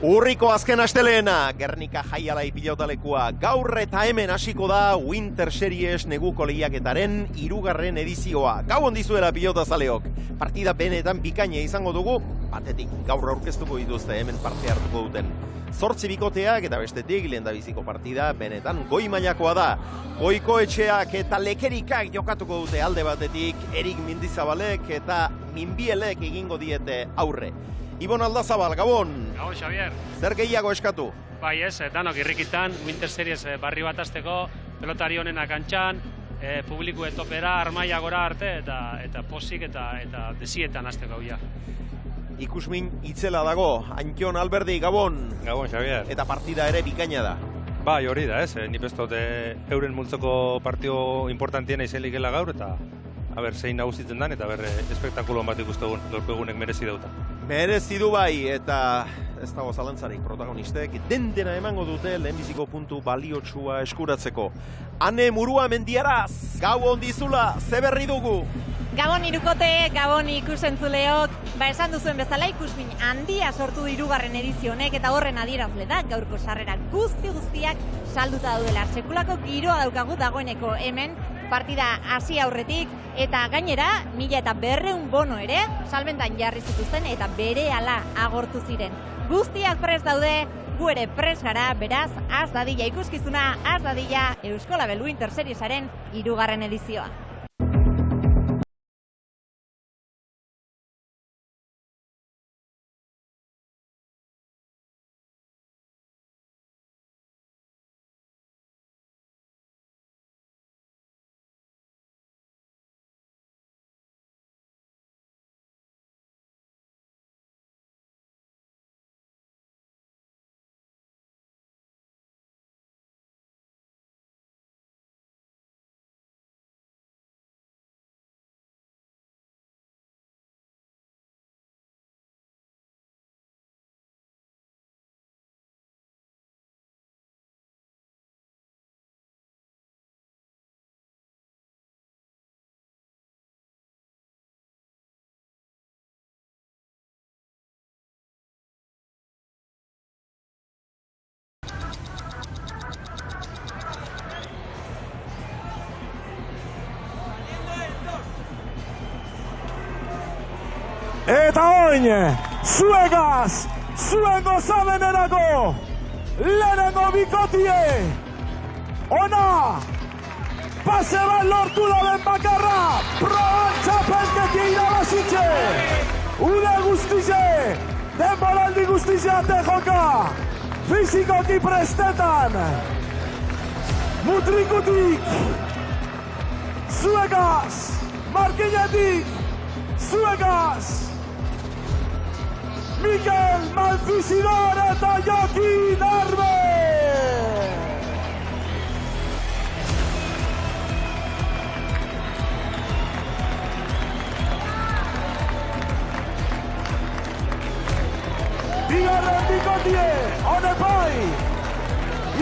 Urriko azken asteleena, Gernika Jaialai pilotalekua. Gaur eta hemen hasiko da Winter Series neguko lehiaketaren 3. edizioa. Gau ondizuela pilotazaleok. Partida benetan bikaina izango dugu, batetik gaur aurkeztuko dituzte hemen parte hartuko duten 8 bikoteak eta bestetik lehendabiziko partida benetan goi mailakoa da. Goiko etxeak eta lekerikak jokatuko dute alde batetik, Erik Mindizabalek eta Minbielek egingo diete aurre. Ibon Aldazabal, Gabon. Gabon, Xavier. Zer gehiago eskatu? Bai ez, danok irrikitan, Winter Series barri bat azteko, pelotari honenak antxan, publiku etopera, armaia gora arte, eta posik eta desietan azteko ja. Ikusmin itzela dago, Antxon Alberdi, Gabon. Gabon, Xavier. Eta partida ere bikaina da. Bai, hori da, ez? Ni pestot euren multzoko partio importantiena izelikela gaur, eta zein nagusitzen dan, eta espektakuloan bat ikustegun, gaurko egunek merezi dauta. Merezi du bai, eta ez dago zalantzarik protagonistek, dendena emango dute lehenbiziko puntu baliotsua eskuratzeko. Ane Murua Mendiaraz, gau ondizula, ze berri dugu? Gabon irukote, Gabon ikusentzuleok, esan duzuen bezala ikusmin handia sortu du 3. edizio honek eta horren adierazle da gaurko sarrerak guztiak salduta daudela. Sekulako giroa daukagu dagoeneko hemen, partida hasi aurretik, eta gainera 1200 bono ere salbentan jarri zituzten eta berehala agortu ziren. Guztiak prest daude, gu ere prest gara, beraz, az dadila ikuskizuna, az dadila Euskolabel Winter Seriesaren 3. edizioa. Eta oin, zuegaz, zuen gozamenerako, lehenengo bikotie, ona, pase bat lortu daben bakarra, proban txapelketi irabazitxe, ude guztize, denboraldi guztize ate joka, fizikoki prestetan, mutrikutik, zuegaz, markinetik, zuegaz, Mikel Malfisidor eta Jokin Arbe! Bigarren bikotie, hone bai!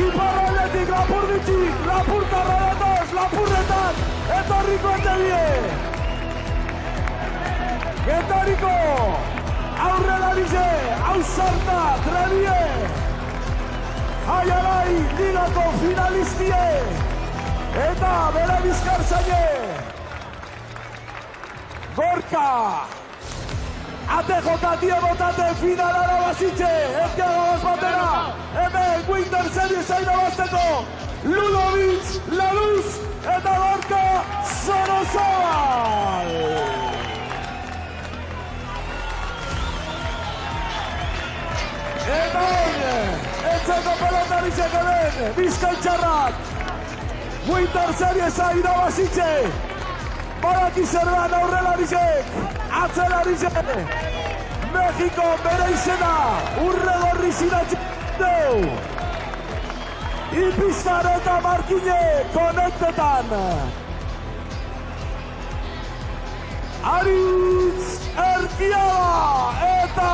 Iparraldetik lapurditxik, lapurkarra datoz, lapurretan, etorriko etebie! Getoriko! Aurrelarize, Ausarta, Trebie, Jaialai ligako finalistie, eta bere bizkartzaile, Gorka, ate jokatie botate finalara bazitxe, ezkia gabaz batera, hemen Winter Series irabazteko, Ludovic, Laluz, eta Gorka, Sorozabal! Eta hori, etzeko pelotarizek hemen, Bizkaitxarrak, Winter Seriesa irabazitxe, baraki zerban aurrelarizek, atzelarizek, Mexiko bere izena, urregorri ziratzen deu, Ipizar eta Markine konektetan, Aritz Erkiaba eta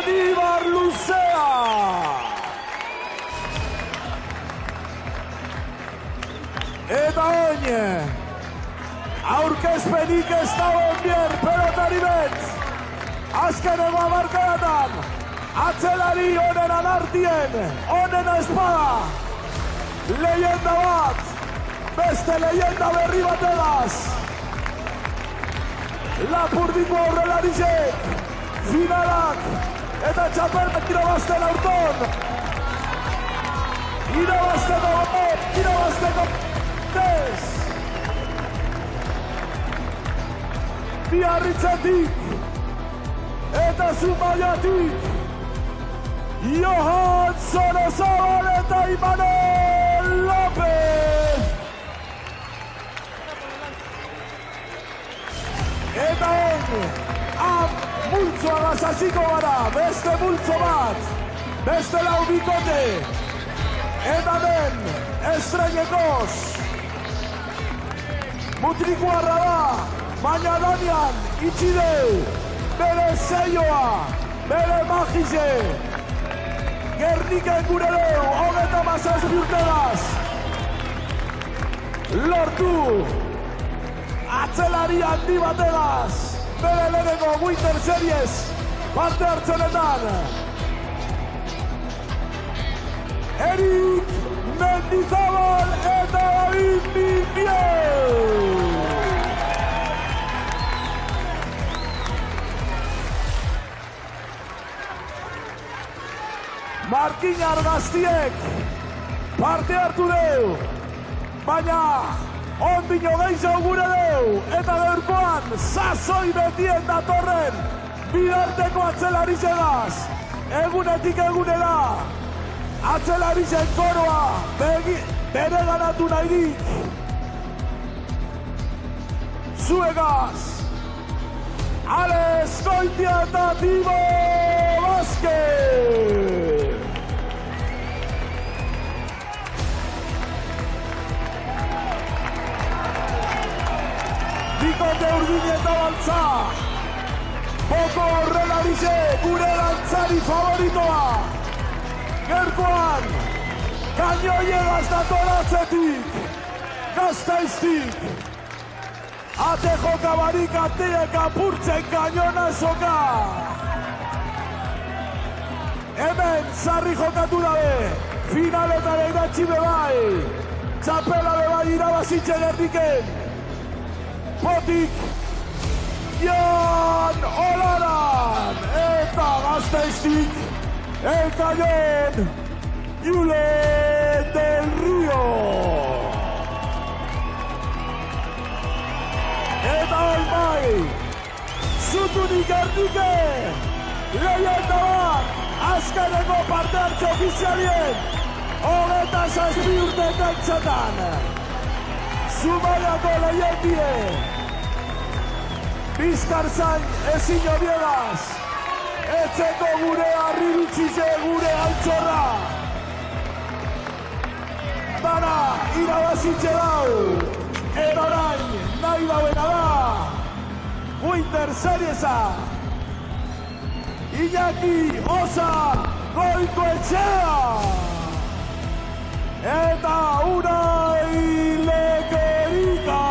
Ibar Luzea! Eta oin, aurkezpenik ez dagoen bier pelotari bet, azkeneko amarkadatan, Atzelari honen anartien, honen espada. Leyenda bat, beste leyenda berri bat edaz. Lapurdiko aurrelarizek, finalak eta txapelak irabazten aurton. Irabazteko tez. Biarritzetik eta Zumaiatik Johan Sorozabal eta Imanol López. Eta multzoa gazaziko gara, beste multzo bat, beste lau bikote. Eta den, estrenekoz. Mutrikuarra da, baina danian itxi deu, bere zeioa, bere magize. Gerniken gure deu, 37 urtegaz. Lortu, atzelari handi bategaz, bere leheneko Winter Series parte hartzenetan. Erik Mendizabal eta David Minbiel. Markinar gaztiek parte hartu deu, baina ondino gehiago gure deu, eta gaurkoan sasoi betien datorren bidarteko atzelari zegaz, egunetik egunera. Atzelarizen koroa bere ganatu nahirik. Zuegaz, Alex Goitia eta Timo Vázquez. Bikote urdini eta baltza. Boko aurrelarize gure lantzari favoritoa. Gerkoan, kainoiegaz datoratzetik, Gasteiztik. Ate jokabarik ateek apurtzen kainona soka. Hemen sarri jokatu dabe, finaletan iratxi bebai. Txapela bebai irabazitxe gerdiken. Potik, Jan Olaran eta Gasteiztik. El cañón, Julen del Río. Eta olmai, zutunik erdike, leyenda bat, azkeneko parte hartze ofizialien, 27 urte gaitzetan. Zumaiako leyendie, Bizkarzain ezin obiegaz, etzeko gure arribitzize gure altxorra. Bana irabazitxe dau, erorain nahi dauena da. Winter Seriesa, Iñaki Osa Goikoetxea. Eta Unai Lekerika.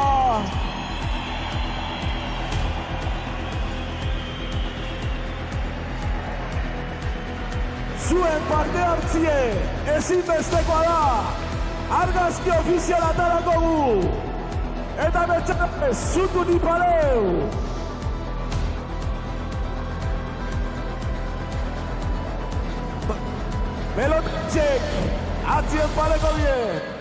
Zuen parte hartzie ezinbestekoa da, argazki ofizial atarako gu, eta betxez zutu nipareu. Pelotxek, atzien pareko bien.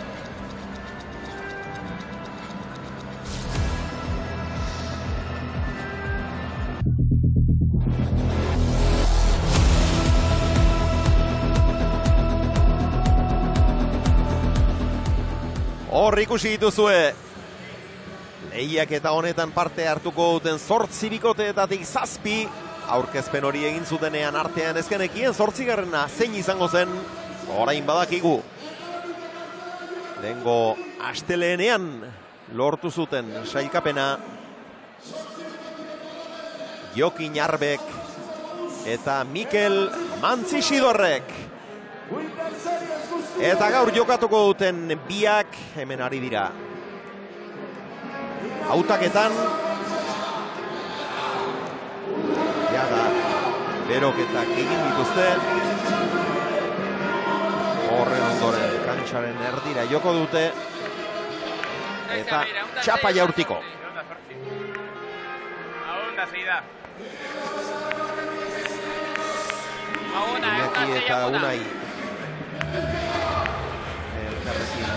Hor ikusi dituzue, lehiak eta honetan parte hartuko duten 8 bikoteetatik 7 aurkezpen hori egin zutenean artean ezkenekien 8. zein izango zen, orain badakigu. Lehengo asteleenean lortu zuten sailkapena Jokin Arbek eta Mikel Mantzixidorrek. Eta gaur jokatuko duten biak hemen ari dira. Hautaketan, jada, beroketak egin dituzte. Horren ondoren kantxaren erdira joko dute. Eta txapa jaurtiko. Iñaki eta Unai elkarrekin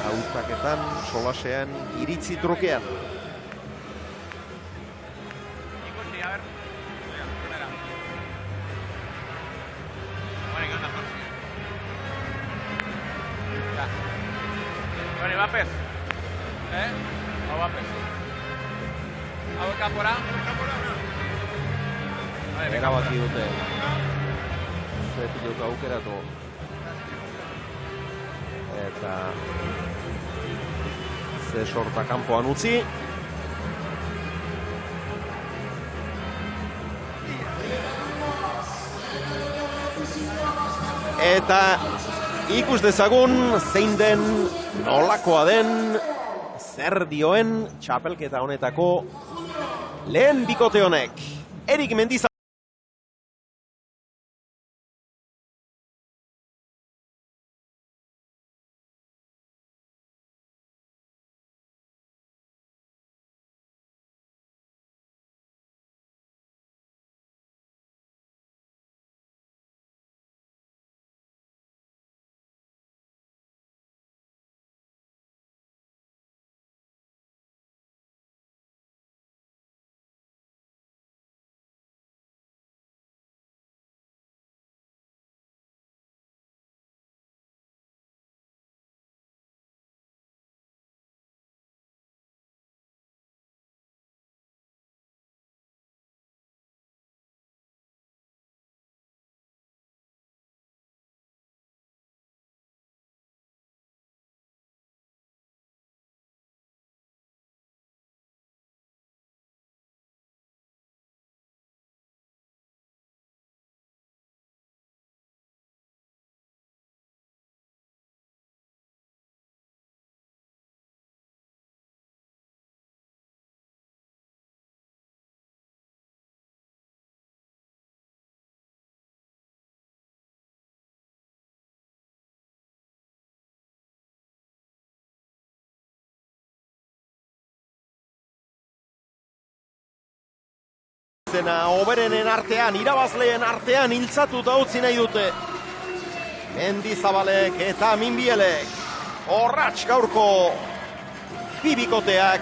hautaketan, solasean, iritzi trukean. Vapes. O Vapes. Hau kanpora. Erabaki dute. Ze pilota aukeratu. Eta ze sorta kanpoan utzi. Eta ikus dezagun zein den, nolakoa den, zer dioen txapelketa honetako lehen bikote honek. Erik Mendizabal. Oberenen artean, irabazleen artean hiltzatuta utzi nahi dute. Mendizabalek eta Minbielek. Orratx gaurko bibikoteak.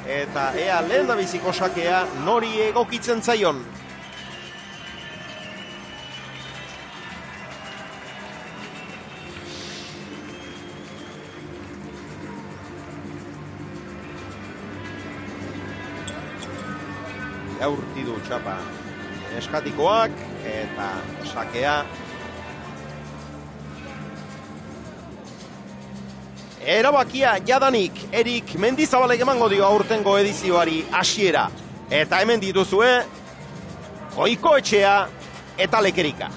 Eta ea lehen da biziko sakea nori egokitzen zaion. Jaurti du txapa eskatikoak eta sakea. Erabakia jadanik Erik Mendizabalek emango dio aurtengo edizioari hasiera. Eta hemen dituzue Goikoetxea eta Lekerika.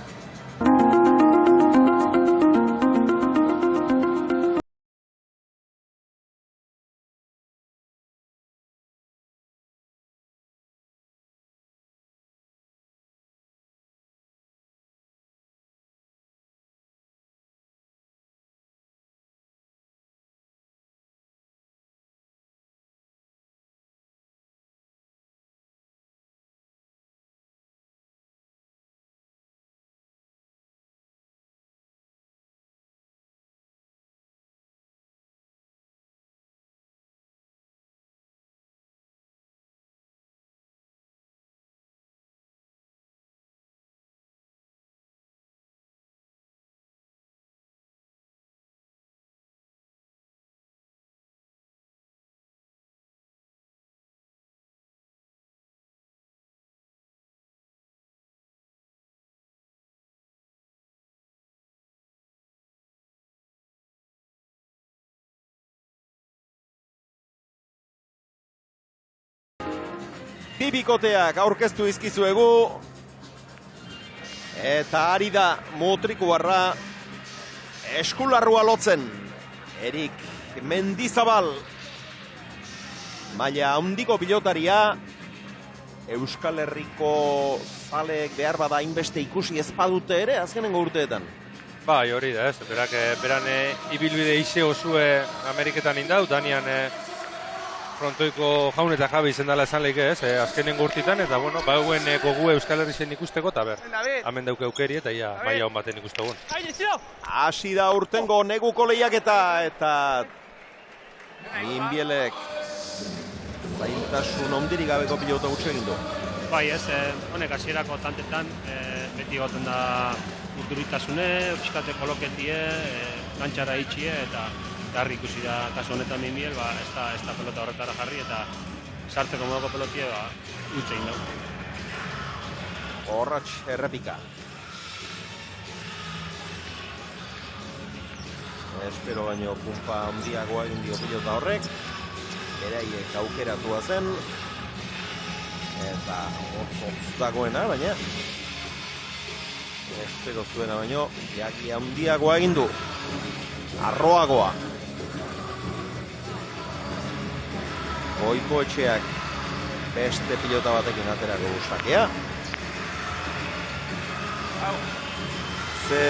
Bibikoteak aurkeztu izkizuegu. Eta ari da Mutrikuarra eskularrua lotzen. Erik Mendizabal. maila handiko pilotaria, Euskal Herriko zaleek behar bada inbeste ikusi ez badute ere azkenengo urteetan. Bai, hori da, ez. Beran ibilbide ize osue Ameriketan indau, Danian frontoiko jaun eta jabe izen dela esan leike, ez, azkenengo urtitan, eta bueno, bauen gogu Euskal Herri zen ikusteko, eta hemen dauke aukeri, eta ia maila hon baten ikustegun. Hasi da urtengo neguko lehiaketa, eta Minbielek zailtasun ondirik gabeko pilota gutxe egin du. Bai, ez, honek hasierako tantetan, beti goten da urduritasune, pixkate koloketie, gantxara itxie, eta garri ikusi da kasu honetan Minbiel, ez da pelota horretara jarri, eta sartzeko modoko pelotie, utze egin dugu. Horratx errepika. Espero baino punpa handiagoa egin dio pilota horrek. Beraiek aukeratua zen. Eta hotz dagoena, baina espero zuena baino jaki handiagoa egin du. Arroagoa. Goiko etxeak beste pilota batekin aterako sakea. Ze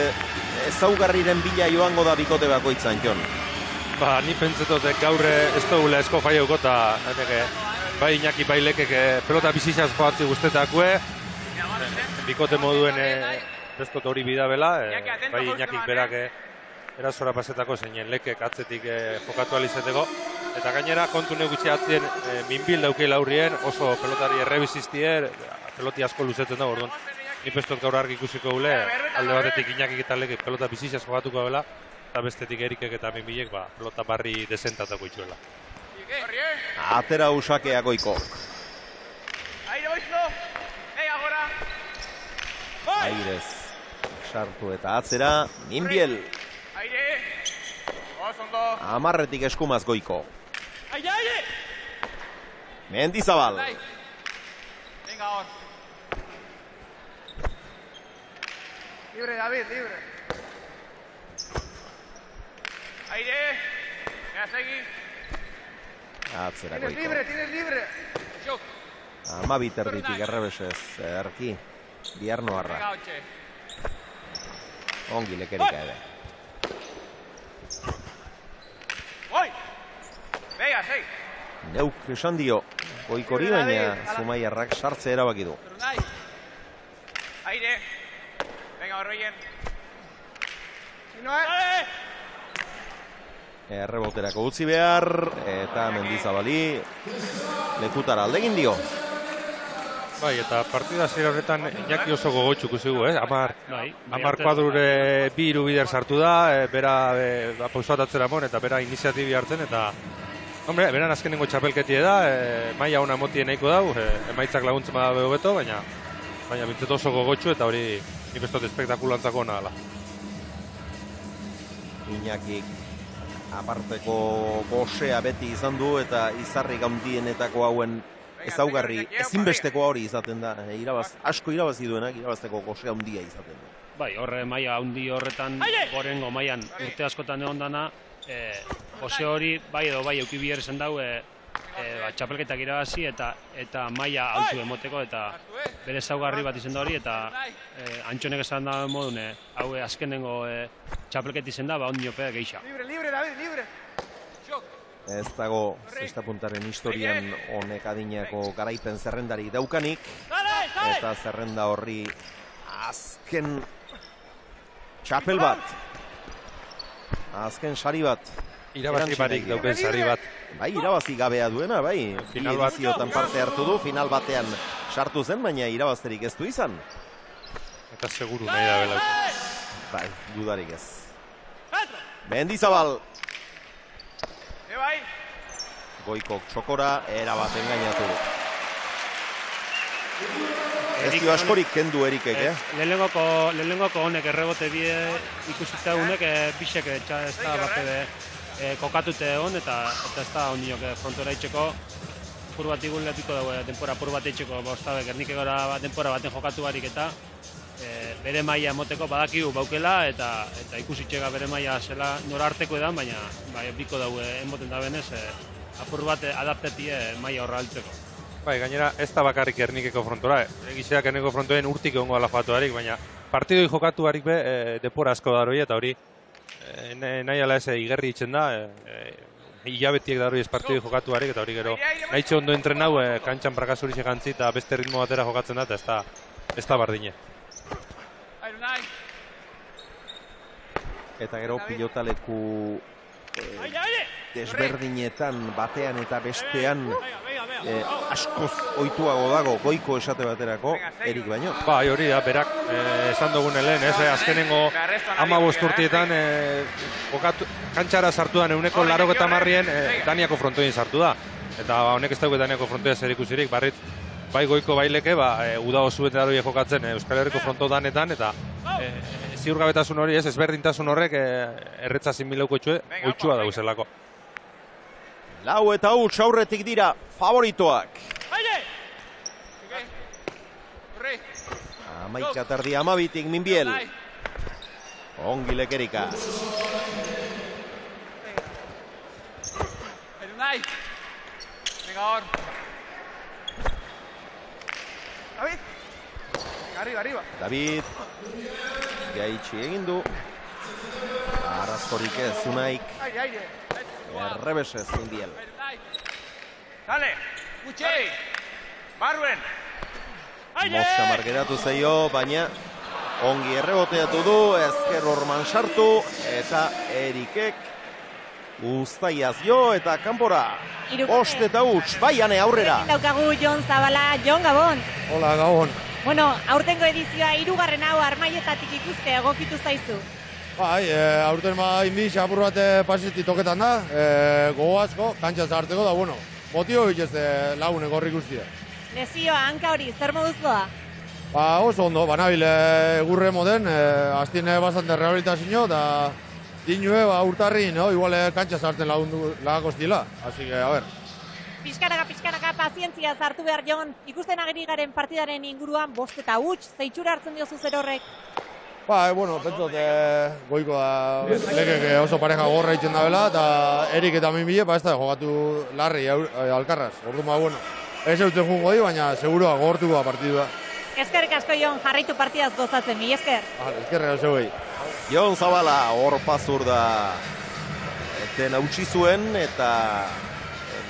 ezaugarriren bila joango da bikote bakoitzan, Jon. Ni pentsetotek gaur ez dugula esko jaioko, eta bai Iñaki bai Lekek pelota bizizaz joatzi guztetakue, bikote moduen bestot hori bidabela, bai Iñakik berak erasora pasetako zeinen Lekek atzetik jokatu alizeteko, eta gainera kontu negutxe atzien Minbil daukeila aurrien, oso pelotari errebiziztie, peloti asko luzetzen da, orduan. Ni pestot gaur argi ikusiko gule, alde batetik Iñakik eta Lekek pelota bizizaz jokatuko bela, eta bestetik Erikek eta Minbilek pelota barri desentatako itxuela. Atera usakea Goiko. Airez sartu eta atzera Minbiel. Amarretik eskumaz Goiko. Mendizabal. Libre, David, libre. Aire. Venga, seguí. Atzera Tienes Goiko. libre, tienes libre. Amabit erditik errebesez erki. Biarnoarra. Venga, Oche. Ongi Lekerika ere. Voy. Venga, seguí. Neuk esan dio. Goikori baina Zumaiarrak sartze erabaki du. Turnai. Aire. Venga, Orroien. Erreboterako utzi behar, eta Mendizabali lekutara aldegin dio. Bai, eta partida zera horretan Iñaki oso gogotxuk uzigu, Amar kuadrure bi iru bider sartu da, bera pausoat atzera mon, eta bera iniziatibi hartzen, eta hombre, beran azkenengo txapelketie da, maila ona motien nahiko dau, emaitzak laguntzen bada beto, baina bintzet oso gogotxu, eta hori nik bestot espektakulantzako nahala. Iñakik aparteko gosea beti izan du, eta izarri gaundienetako hauen ezaugarri ezinbestekoa hori izaten da. Asko irabazi duenak irabazteko gosea handia izaten du. Bai, horre maila handi horretan, gorengo mailan urte askotan egon dana, Jose hori bai edo bai euki biher esan dau, txapelketak irabazi eta maila autu emoteko, eta bere ezaugarri bat izan da hori, eta Antxonek esan da modun, hau azkenengo txapelket izan da, ondiope geixa. Libre, libre, David, libre. Ez dago zestapuntaren historian honek adinako garaipen zerrendari daukanik, eta zerrenda horri azken txapel bat, azken sari bat. Irabazi barik dauken sari bat. Bai, irabazi gabea duena, bai. Final ediziotan parte hartu du, final batean sartu zen, baina irabazterik ez du izan. Eta seguru nahi da bela. Bai, dudarik ez. Mendizabal. Goikok txokora, erabat engainatu du. Ez dio askorik kendu Erikek, Lehenengoko honek errebote bie ikusitza unek bisek ez da bate kokatute hon, eta ez da hondiok frontora itxeko pur bat igun letiko dago, denpora pur bat itxeko bostabe, Gernikek gora denpora baten jokatu barik, eta bere maila emoteko badakigu baukela, eta ikusitxega bere maila zela nora arteko edan, baina biko dago emoten da benez, apur bat adaptetie maila horra altzeko. Bai, gainera ez da bakarrik Gernikeko frontora. Egizeak Gernikeko frontoen urtik egongo ala joatuarik, baina partidoi jokatu harik be, depora asko daroi, eta hori nahi ala ez igerri itzen da, hilabetiek daroi ez partidoi jokatu harik, eta hori gero nahi ondo entrenau, kantxan prakasuri segantzi eta beste ritmo batera jokatzen da, eta ez da bardine. Eta gero pilotaleku desberdinetan, batean eta bestean askoz ohituago dago goiko esate baterako, Erik baino. Bai, hori da, berak esan dugun lehen, azkenengo 15 urtietan kantxara sartu da, euneko 80 Daniako frontoien sartu da. Eta honek ez dauke Daniako frontoia zer ikusirik, barrit bai goiko baileke, uda osuetan hori jokatzen Euskal Herriko fronto danetan, eta ziurgabetasun hori ezberdintasun horrek erretza 6.000 oitxua dauzelako. Lau eta huts aurretik dira favoritoak. Amaika terdi amabitik Minbiel. Ongi Lekerika. Venga, hor. David. Arriba. David. Gaitxi egin du. Arrazorik ez, Zunaik. Errebesez Minbiel. Dale. Gutxei. Barruen. Mosca margeratu zaio, baina ongi erreboteatu du, ezker orman sartu, eta Erikek Uztaiaz jo eta kanpora. Bost eta huts, baiane aurrera. Daukagu Jon Zabala, Jon Gabon. Hola, Gabon. Bueno, aurtengo edizioa 3. hau Armaietatik ikuste egokitu zaizu. Bai, aurten inbiz apur bat pasiti toketan da, gogo asko, kantxa zarteko da, bueno, motio hitz lagun egorrik guztia. Lesioa, hanka hori, zer moduz doa? Oso ondo, banabil gurre moden, aztine bastante rehabilitazio, eta dinue urtarri, no? Igual kantxa zartzen lagako estila, así que, a ver. Pixkanaka, pazientzia zartu behar Jon, ikusten ageri garen partidaren inguruan, 5 eta huts, zeitxura hartzen diozu zer horrek? Bueno, pentsot, goiko da, lekek oso pareja gorra itzen da bela, eta Erik eta Minbile, ez da jokatu larri alkarraz. Orduan, bueno, ez eutzen jungo di, baina segurua gogortuko da partidua. Eskerrik asko Jon, jarraitu partidaz gozatzen, mi esker. Eskerrik asko gehi. Jon Zabala, hor pasur da eten hautsi zuen, eta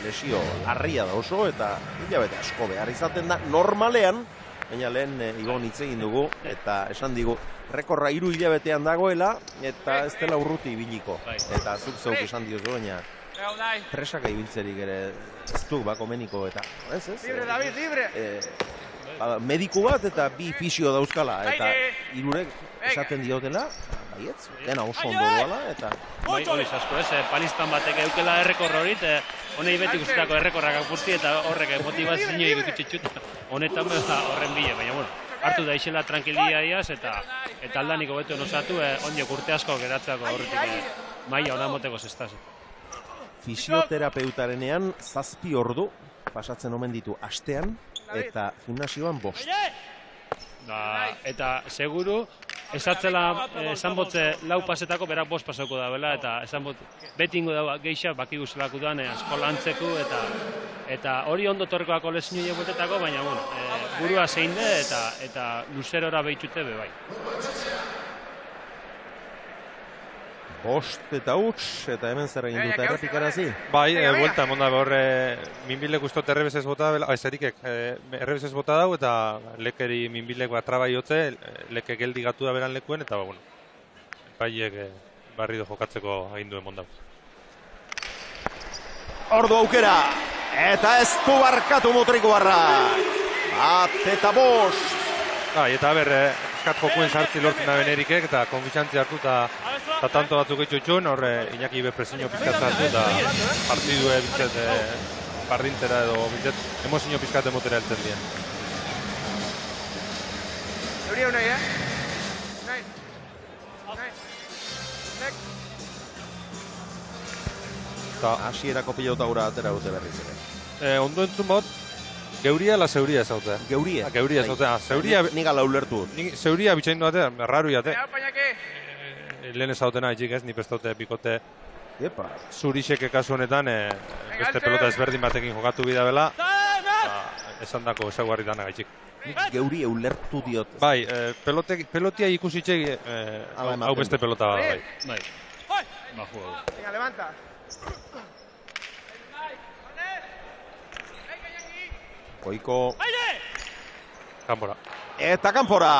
lesio larria da oso, eta hilabete asko behar izaten da normalean, baina lehen Ibon hitz egin dugu, eta esan digu, rekorra 3 hilabetean dagoela, eta ez dela urruti ibiliko. Eta zuk zeuk esan diozu, baina presaka ibiltzerik ere ez du bakomeniko, eta ez? Libre, David, libre! Mediku bat eta 2 fisio dauzkala, eta 3 esaten diotela, baietz, dena oso ondo doala, eta... Bai, hori asko ez, palistan batek eukela errekor horit, honei beti guztietako errekorrak apurtzi eta horrek motivazio ikutxetxut, honetan horren bile, baina bueno, hartu da isela tranquiliadiaz eta aldaniko betu nosatu, ondiok urte asko geratzeako horretik maila hona moteko zestaz. Fisioterapeutarenean 7 ordu pasatzen omen ditu astean, eta gimnasioan 5. Eta seguru, esatzela esan botze 4 pasetako berak 5 pasauko da bela, eta esan bot beti ingo da geixa bakigu zelako duan asko lantzeku, eta hori ondo torkoako lesinio botetako, baina bueno, burua zein de eta luzerora behitute be bai. 5 eta huts, eta hemen zer egin dute errepikarazi. Bai, buelta, monda, horre Minbilek ustot errebesez bota dela, Erikek errebesez bota dau, eta Lekeri Minbilek traba iotze, Leke geldi gatu da beran lekuen, eta bueno, paiek barrido jokatzeko egin duen mondau. Ordu aukera, eta ez du barkatu motriko barrak. 1 eta 5. Bai, eta kat jokuen sartzi lortzen da Erikek, eta konfitxantzi hartu, eta tanto batzuk itxutxun, horre Iñaki bepresiño pizkat hartu, eta partidu bintzet bardintzera edo bintzet emozio pizkat emotera heltzen dien. Euria unai, Hasierako pilota gura atera dute berriz ere. Ondo entzun bot, geuria la zeuria ezaute. Geuria. Geuria ezaute. Zeuria... Niga laulertu. Zeuria bitxain duate, rarru jate. Pañake. Lehen ezautena itxik ez, ni pestote, bikote Epa. Zurisek kasu honetan beste pelota ezberdin batekin jokatu bidabela, esan dako ezaguarri dana gaitxik. Nik geuri eulertu diot. Bai, pelotia ikusitxe hau beste pelota bada, bai. Bai. Ba, juego. Venga, levanta. Goiko. Kanpora. Eta kanpora!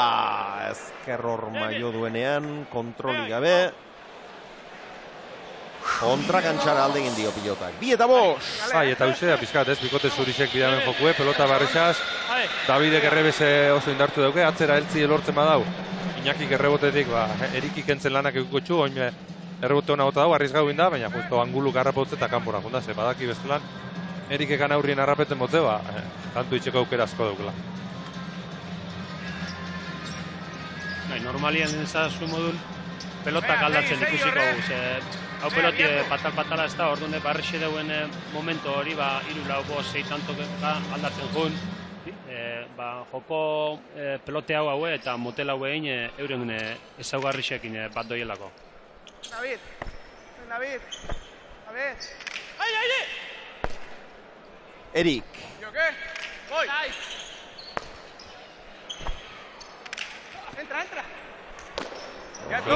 Ezker horma jo duenean, kontroli gabe. Kontra kantxara alde egin dio pilotak. 2-5! Bai, eta uzea, pizkat ez, bikote Zurisek bidamen jokue, pelota barrexaz. Davidek errebeze oso indartu dauke, atzera heltzi elortzen badau. Iñakik errebotetik, erikik entzen lanak eguko txu, oin errebote hona gota dau, arriz gau inda, baina justo angulu garrapotze eta kanpora junda, ze badaki bestelan. Erikekan aurrien harrapeten motze, tantu itxeko aukera asko daukela. Bai, normalien ezazu modun, pelotak aldatzen ikusiko guz. Hau peloti patal-patala ez da, orduan barrexe dauen momentu hori, 3-4-6 tanto aldatzen jun. Joko pelote hau eta motel hau egin euren ezaugarrixekin bat doielako. David. David. David. Erik. ¿Yo qué? Voy. Entra. Ya tú.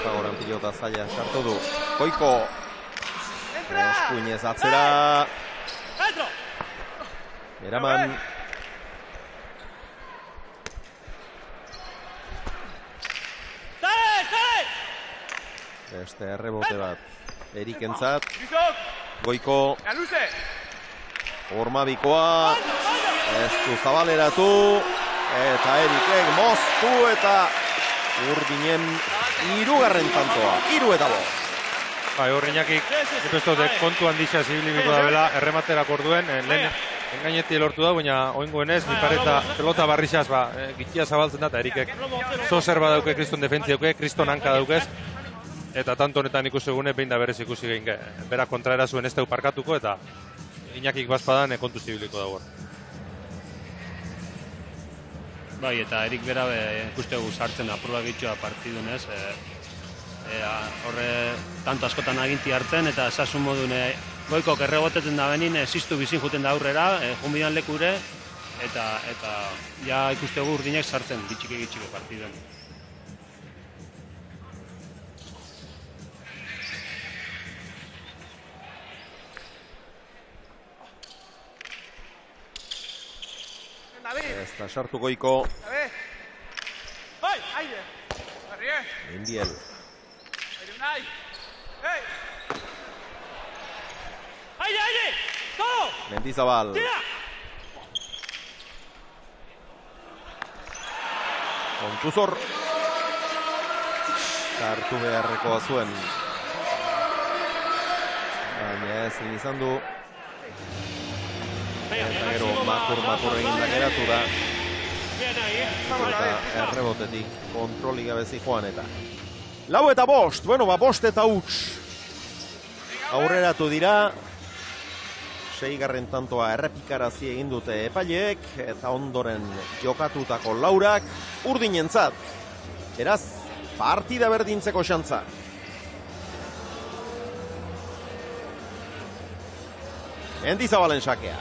Zagoran pilota zaila sartu du. Goiko. Entra. Eskuinez atzera. Eraman. Beste errebote bat. Erikentzat. Goiko. Hormabikoa. Ez du zabaleratu. Eta Erikek moztu eta urdinen 3. tantoa. 3-5. Bai, horreinakik, epestotek kontu handixaz ibilimiko da bela, errematerak orduen, lehen engainetik lortu da, baina oingoenez, nipareta pelota barrixaz, gitia zabaltzen da, eta Erikek zozer badauke, kriston defentzi dauke, kriston hanka daukez, eta tanto honetan ikusi egune, behin da berez ikusi gehin, bera kontraera zuen ez dau parkatuko, eta Iñakik bazpadan kontu zibiliko dago. Bai, eta Erik bera ikustegu sartzen apurra gitxoa partidunez, horre tanto askotan aginti hartzen, eta esasun modun Goikok errebotetzen da benin, ziztu bizin juten da aurrera, junbidan lekure, eta ja ikustegu urdinak sartzen, gitxike partiduen. Ez da sartu Goiko. Indiel. Mendizabal. Kontuzor. Sartu beharrekoa zuen. Baina ezin izan du. Eta gero makur egin da geratu da. Eta errebotetik kontroli gabezi joan eta. 4-5, bueno, 5 eta huts. Aurreratu dira. 6. tantoa errepikarazi egin dute epaileek, eta ondoren jokatutako 4 urdinentzat. Beraz, partida berdintzeko xantza. Mendizabalen sakea.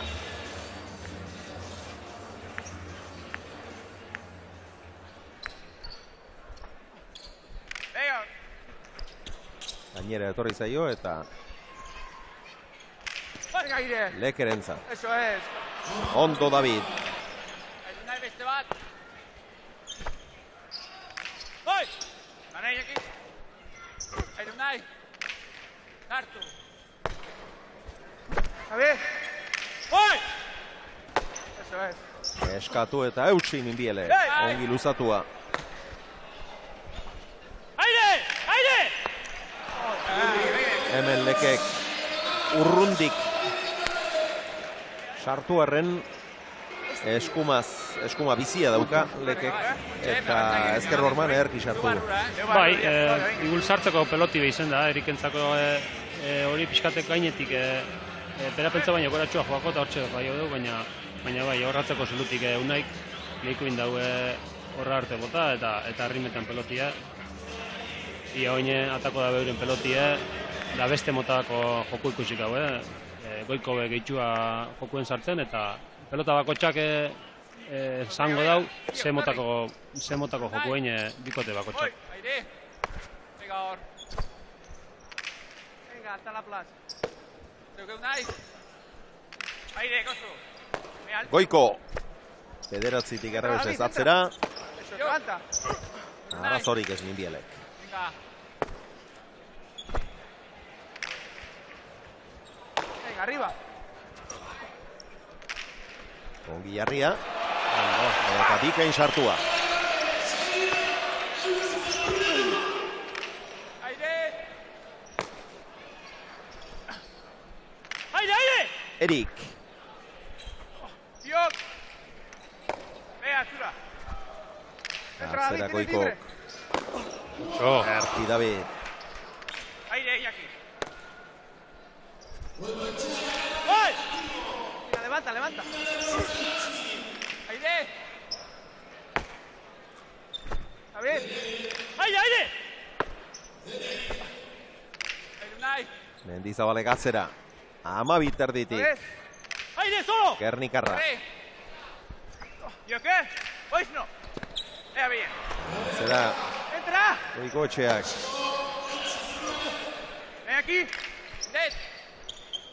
Gainera etorri zaio eta Lekerentzat. Eso es. Ondo David. Eskatu eta eutsi minbiele. Ongi luzatua. Hemen Lekek urrundik sartu arren eskuma bizia dauka Lekek eta ezker horman erki sartu du. Bai, igul sartzeko peloti behizen da, Erikentzako hori pixkatek gainetik bera pentsa baina goratxua joako eta hortxe bai du, baina bai horratzeko zelutik unaik lehiku indau horra arte bota eta arrimetan pelotia. Ia oine atako da beuren pelotie, da beste motako joku ikusik hau, goiko gehitxua jokuen sartzen, eta pelota bakotxak zango dau, ze motako jokuen bikote bakotxak. Aire. Venga, hor. Venga, hasta la plaza. Zeuke nahi. Aire, kozu. Goiko. Bederatzitik errebesez atzera. Eso, levanta. Arazorik ez minbielek. Venga. Venga, arriba. Ongi jarria. Eta bikain sartua. Aire. Aire, aire. Erik. Biok. Bea, zura. Atzera Goiko. Oh. Erti David. Aire, Iñaki. ¡Ay! Venga, levanta, levanta. Aire. A ver. Aire, aire. Aire, Unai. Mendizabalek atzera. 12 A erditik. ver. Aire, solo. Gernikarra. Aire. ¿Yo qué? Pues no. Bien. Atzera Entra. Goiko etxeak. Ven aquí. Dead.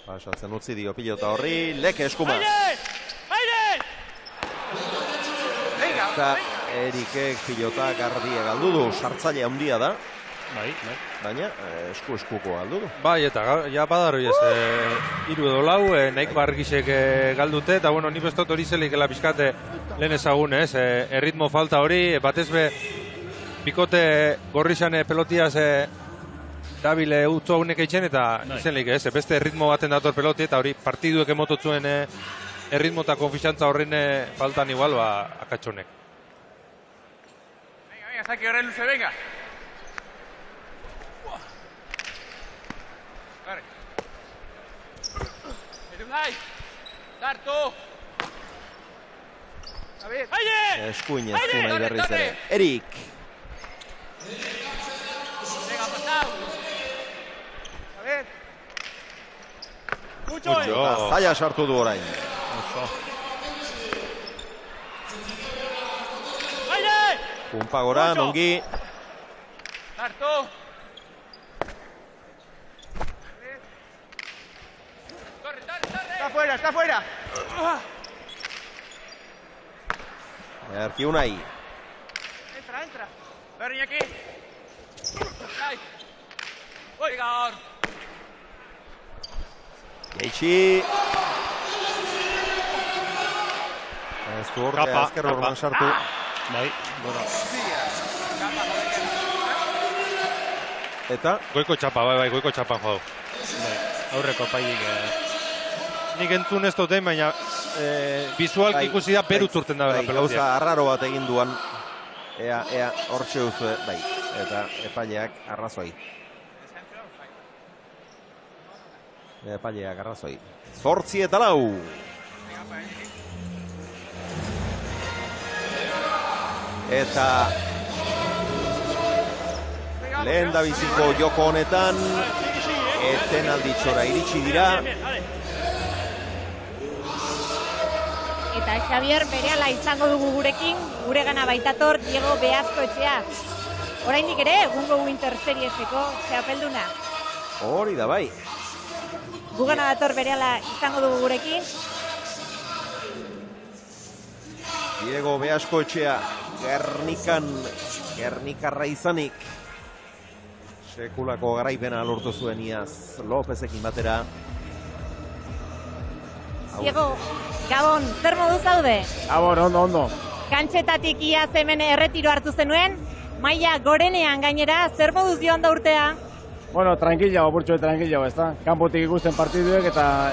Pasatzen utzi dio pilota horri. Leke eskumaz. Aire. Aire. Venga. Eta Erikek pilota garbia galdu du. Sartzaile handia da. Bai. Baina eskuko galdu du. Bai, eta ja badaro ez, 3 edo 4, nahik bargisek galdute, eta bueno, nik bestot hori zelikela pixkate lehen ezagun, ez, erritmo falta hori, batez be, bikote gorrizan pelotiaz dabile utzu haunek eitzen, eta izenlik ez, beste erritmo baten dator peloti, eta hori partiduek emototzuen erritmo eta konfixantza horren faltan igual, akatxonek. Venga, venga, saque horren luze, venga. Vale. Unai. Sartu. A ver. Aire. Eskuin ez du nahi berriz ere. Erik. Venga, pasau. A ver. Mucho. Zaila sartu du orain. Aire. Punpa gora, nongi. Sartu. Está fuera, está fuera. Erki Unai. Entra, entra. Berri aquí. Ahí. Voy, Gaur. Geitxi. Ez du hor, azker horban sartu. Bai, gora. Eta? Goiko txapa, bai, goiko txapa jau. Bai, aurreko pailik. Nik entzun ez dute, baina bizualki ikusi da berut urten da bai, pelotia. gauza arraro bat egin duan. Ea, hortxe duzu, bai. Eta epaileak arrazoi. Epaileak arrazoi. 8-4. Eta lehen da biziko joko honetan etenalditxora iritsi dira. Eta Xavier berehala izango dugu gurekin, gure gana baitator Diego Beazkoetxea. Oraindik ere, egungo Winter Serieseko txapelduna. Hori da bai. Gugana dator berehala izango dugu gurekin. Diego Beazkoetxea, Gernikarra izanik. Sekulako garaipena lortu zuen iaz Lopezekin batera. Diego, Gabon, zer modu zaude? Gabon, ondo. Kantxetatik iaz hemen erretiro hartu zenuen, maila gorenean gainera, zer moduz joan da urtea? Bueno, tranquila, burtxo tranquila, ez da? Kanpotik ikusten partiduek eta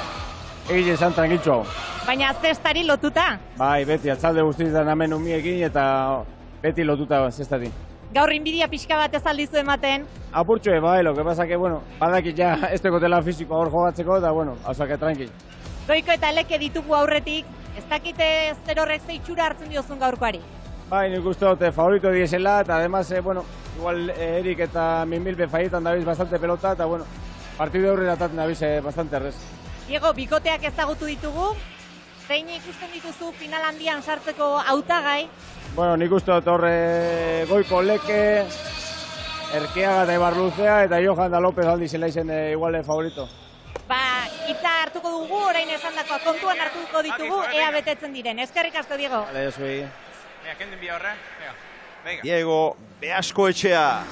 egile izan tranquiltxo. Baina zestari lotuta? Bai, beti, atzalde guztietan hemen umiekin eta beti lotuta zestari. Gaur inbidia pixka bat ez aldizu ematen? Apurtxo, bai, lo que pasa que, bueno, badakit ja ez tekotela fisiko hor jogatzeko eta, bueno, hauza que tranquil. Goiko eta Leke ditugu aurretik, ez dakite zer horrek zeitxura hartzen diozun gaurkoari? Bai, nik uste dute favorito diesela eta además, bueno, igual Erik eta Minbilbe faietan dabiz bastante pelota, eta bueno, partidu aurrera ataten dabiz bastante errez. Diego, bikoteak ezagutu ditugu, zein ikusten dituzu final handian sartzeko hautagai? Bueno, nik uste dut horre Goiko Leke, Erkeaga eta Ibar Luzea, eta Johan da López aldi zela izen igual favorito. Ba, hitza hartuko dugu, orain esandakoa kontuan hartuko ditugu, ea betetzen diren. Eskerrik asko, Diego. Vale, zuei. Venga, ¿quién te envía ahora? Venga. Diego Beaskoetxea.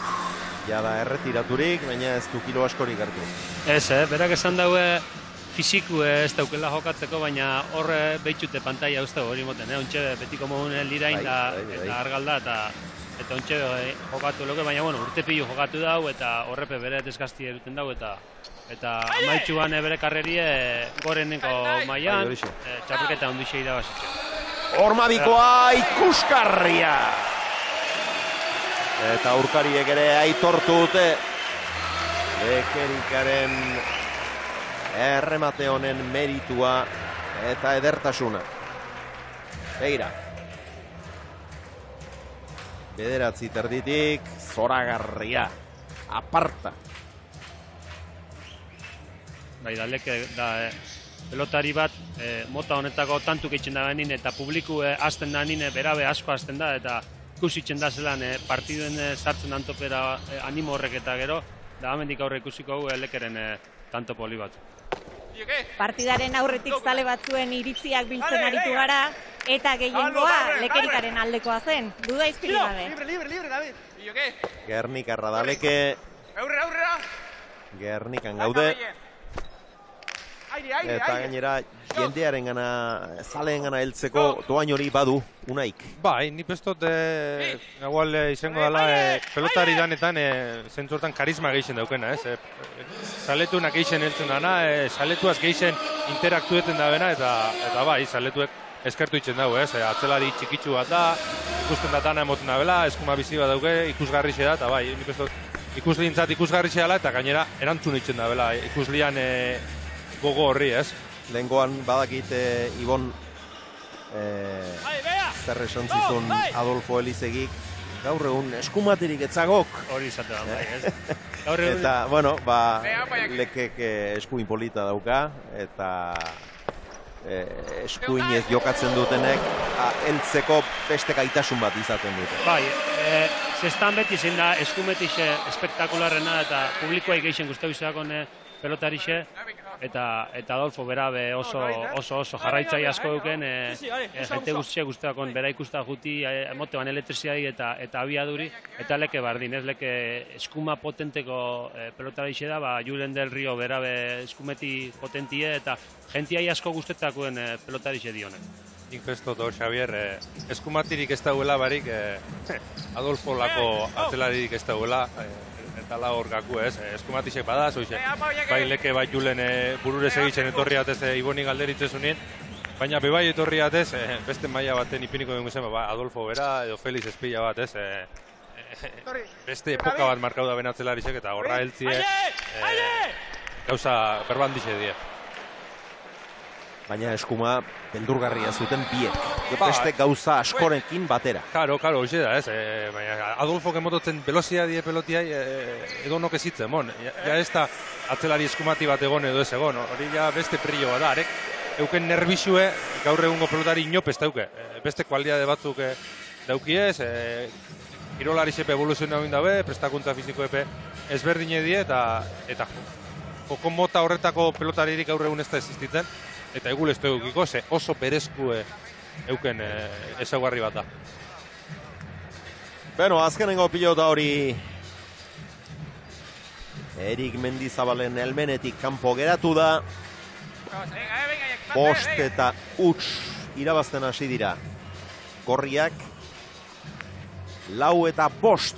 Jada erretiraturik, baina ez du kilo askorik hartu. Ez, berak esan daue fiziku ez daukela jokatzeko, baina horre behitxute pantalla uste hori moten, ontxe betiko modun lirain eta argalda eta ontxe jokatu loke, baina bueno, urte pilu jokatu dau eta horrepe bere desgazti eruten dau eta amaitxuan bere karrerie goreneko maian, txapelketa ondixe irabazitxe. Hormabikoa ikuskarria! Eta aurkariek ere aitortu dute Lekerikaren erremate honen meritua eta edertasuna. Begira. Bederatzi terditik, zoragarria, aparta. Bai, da pelotari bat, mota honetako tantuk eitzen da benin, eta publiku hasten da nine, berabe asko hasten da, eta ikusitzen da zelan partiduen sartzen antopera animo horrek eta gero, da amendik aurre ikusiko hau Lekeren tanto poli bat. Partidaren aurretik zale batzuen iritziak biltzen aritu gara, eta gehiengoa Lekerikaren aldekoa zen. Duda izpiri gabe. Libre, David. ¿Y yo qué? Gernikarra da Leke, Aurrera. Gernikan gaude. Aire. Eta gainera jendearen gana, zaleen gana heltzeko doain hori badu, unaik. Bai, ni pestot igual izango dela pelotari danetan zentzu hortan karisma geixen daukena, ez? Zaletunak geixen heltzen dana, zaletuaz geixen interaktueten da bena, eta bai, zaletuek eskertu itzen dago, ez? Atzelari txikitsu bat da, ikusten datana emoten da bela, eskuma bizi bat dauke, ikusgarrixe da, eta bai, ni pestot ikuslintzat ikusgarrixe dela, eta gainera erantzun itzen da bela, ikuslian gogo horri, ez? Lehengoan badakit Ibon zer esan zizun Adolfo Elizegik, gaur egun eskumaterik etzagok. Hori izatea, bai, ez? Gaur egun... Eta, bueno, Lekek eskuin polita dauka, eta eskuinez jokatzen dutenek heltzeko beste gaitasun bat izaten dute. Bai, zestan beti zein da eskumetik espektakularrena eta publikoa geixen guztau izakon pelotarixe, eta Adolfo berabe oso jarraitzai asko duken, jente guztiakon bera ikusta juti, moteban elektriziai eta abiaduri, eta Leke bardin, ez Leke eskuma potenteko pelotarixe da, Julen del Rio berabe eskumeti potentie, eta jentiai asko guztetakuen pelotarixe dionek. Nik pestot hor, Xavier, eskumatirik ez dauela barik, Adolfo lako atzelarik ez dauela, eta la hor gaku, ez? Eskumatisek badaz, oixe. Bai Leke, bai Julen bururez egitzen etorri atez Iboni galderitzezunin, baina bebai etorri atez, beste maila baten ipiniko dengu zen, Adolfo bera edo Felix Espilla bat, ez? Beste epoka bat markau da benatzelarisek, eta horra heltzie gauza berbandixe die. Baina eskuma beldurgarria zuten biek. Beste gauza askorekin batera. Karo, hoxe da, ez? Baina Adolfo kemototzen belozia die pelotiai edo nok ezitzen, mon. Ja ez da atzelari eskumati bat egon edo ez egon. Hori ja beste prillo bat da, arek. Euken nerbizue gaur egungo pelotari inop ez dauke. Beste kualitate batzuk daukiez, kirolari sepe evoluzioa egin dabe, prestakuntza fiziko epe ezberdine die, eta joko mota horretako pelotaririk gaur egun ez da existitzen. Eta egul ez dugiko, oso berezku euken ezaugarri bat da. Beno, azkenengo pilota hori Erik Mendizabalen helmenetik kanpo geratu da. Bost eta huts irabazten hasi dira. Gorriak 4 eta 5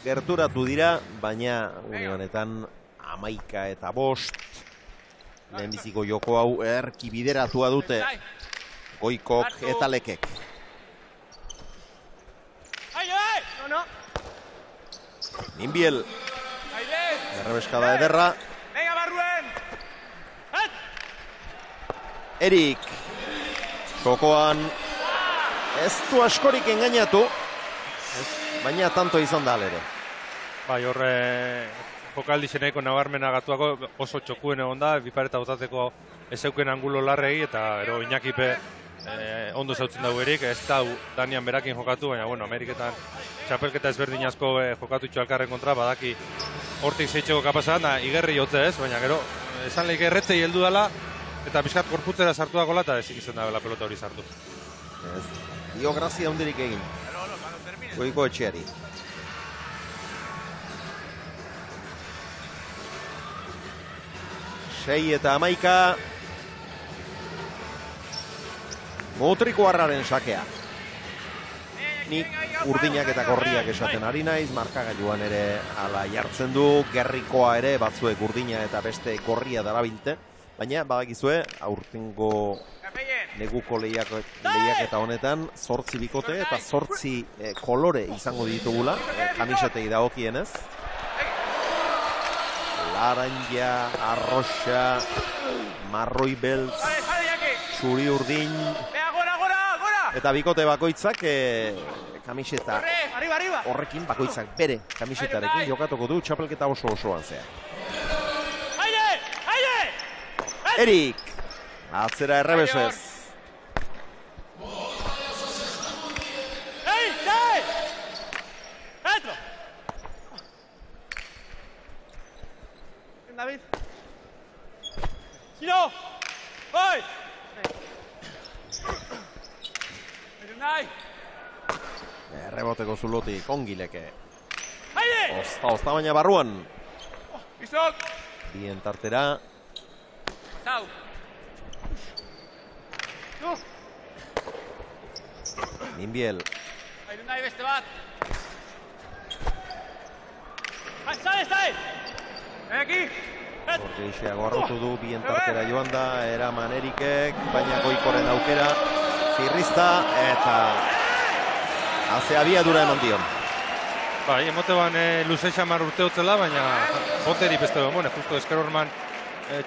gerturatu dira, baina une honetan 11 eta 5. Lehenbiziko joko hau erki bideratua dute Goikok eta Lekek. Minbiel. Errebeskada ederra. Erik. Jokoan ez du askorik engainatu, baina tanto izan da ere. Bai, horre jokaldi zeneko nabarmena gatuako oso txokuen egon da, bipareta botateko ez euken angulo larregi, eta ero Iñakipe ondo zautzen dugu erik, ez da Danian berakin jokatu, baina bueno, Ameriketan txapelketa ezberdin asko jokatu itxu alkarren kontra, badaki hortik zeitzeko kapazan, da igerri jotze ez, baina gero, esan lehik erretzei heldu dela, eta pixkat gorputzera sartu dagoela, eta ezik izan da pelota hori sartu. Dio grazia hundirik egin. Goiko etxeari. Sei eta 11. Motrikoarraren sakea. Nik urdinak eta gorriak esaten ari naiz, markagailuan ere ala jartzen du, gerrikoa ere batzuek urdina eta beste gorria darabilte, baina badakizue aurtengo neguko lehiaketa honetan 8 bikote eta 8 kolore izango ditugula, kamisetei dagokienez. Laranja, arroxa, marroi beltz, zuri urdin, eta bikote bakoitzak kamiseta horrekin bakoitzak bere kamisetarekin jokatuko du txapelketa osoan zehar. Erik, atzera errebesez. David. Giro. Voy. Erreboteko zulotik ongileke. Osta baina barruan. Bien tartera. Minbiel. Beste bat. Aquí. Orteixea gorrotu du, bien tartera joan da, eraman Erikek, baina Goikoren aukera, zirrizta, eta haze abiadura eman dion. Bai, emote ban luze xamar urte hotzela, baina boteri beste dugu, justo esker horman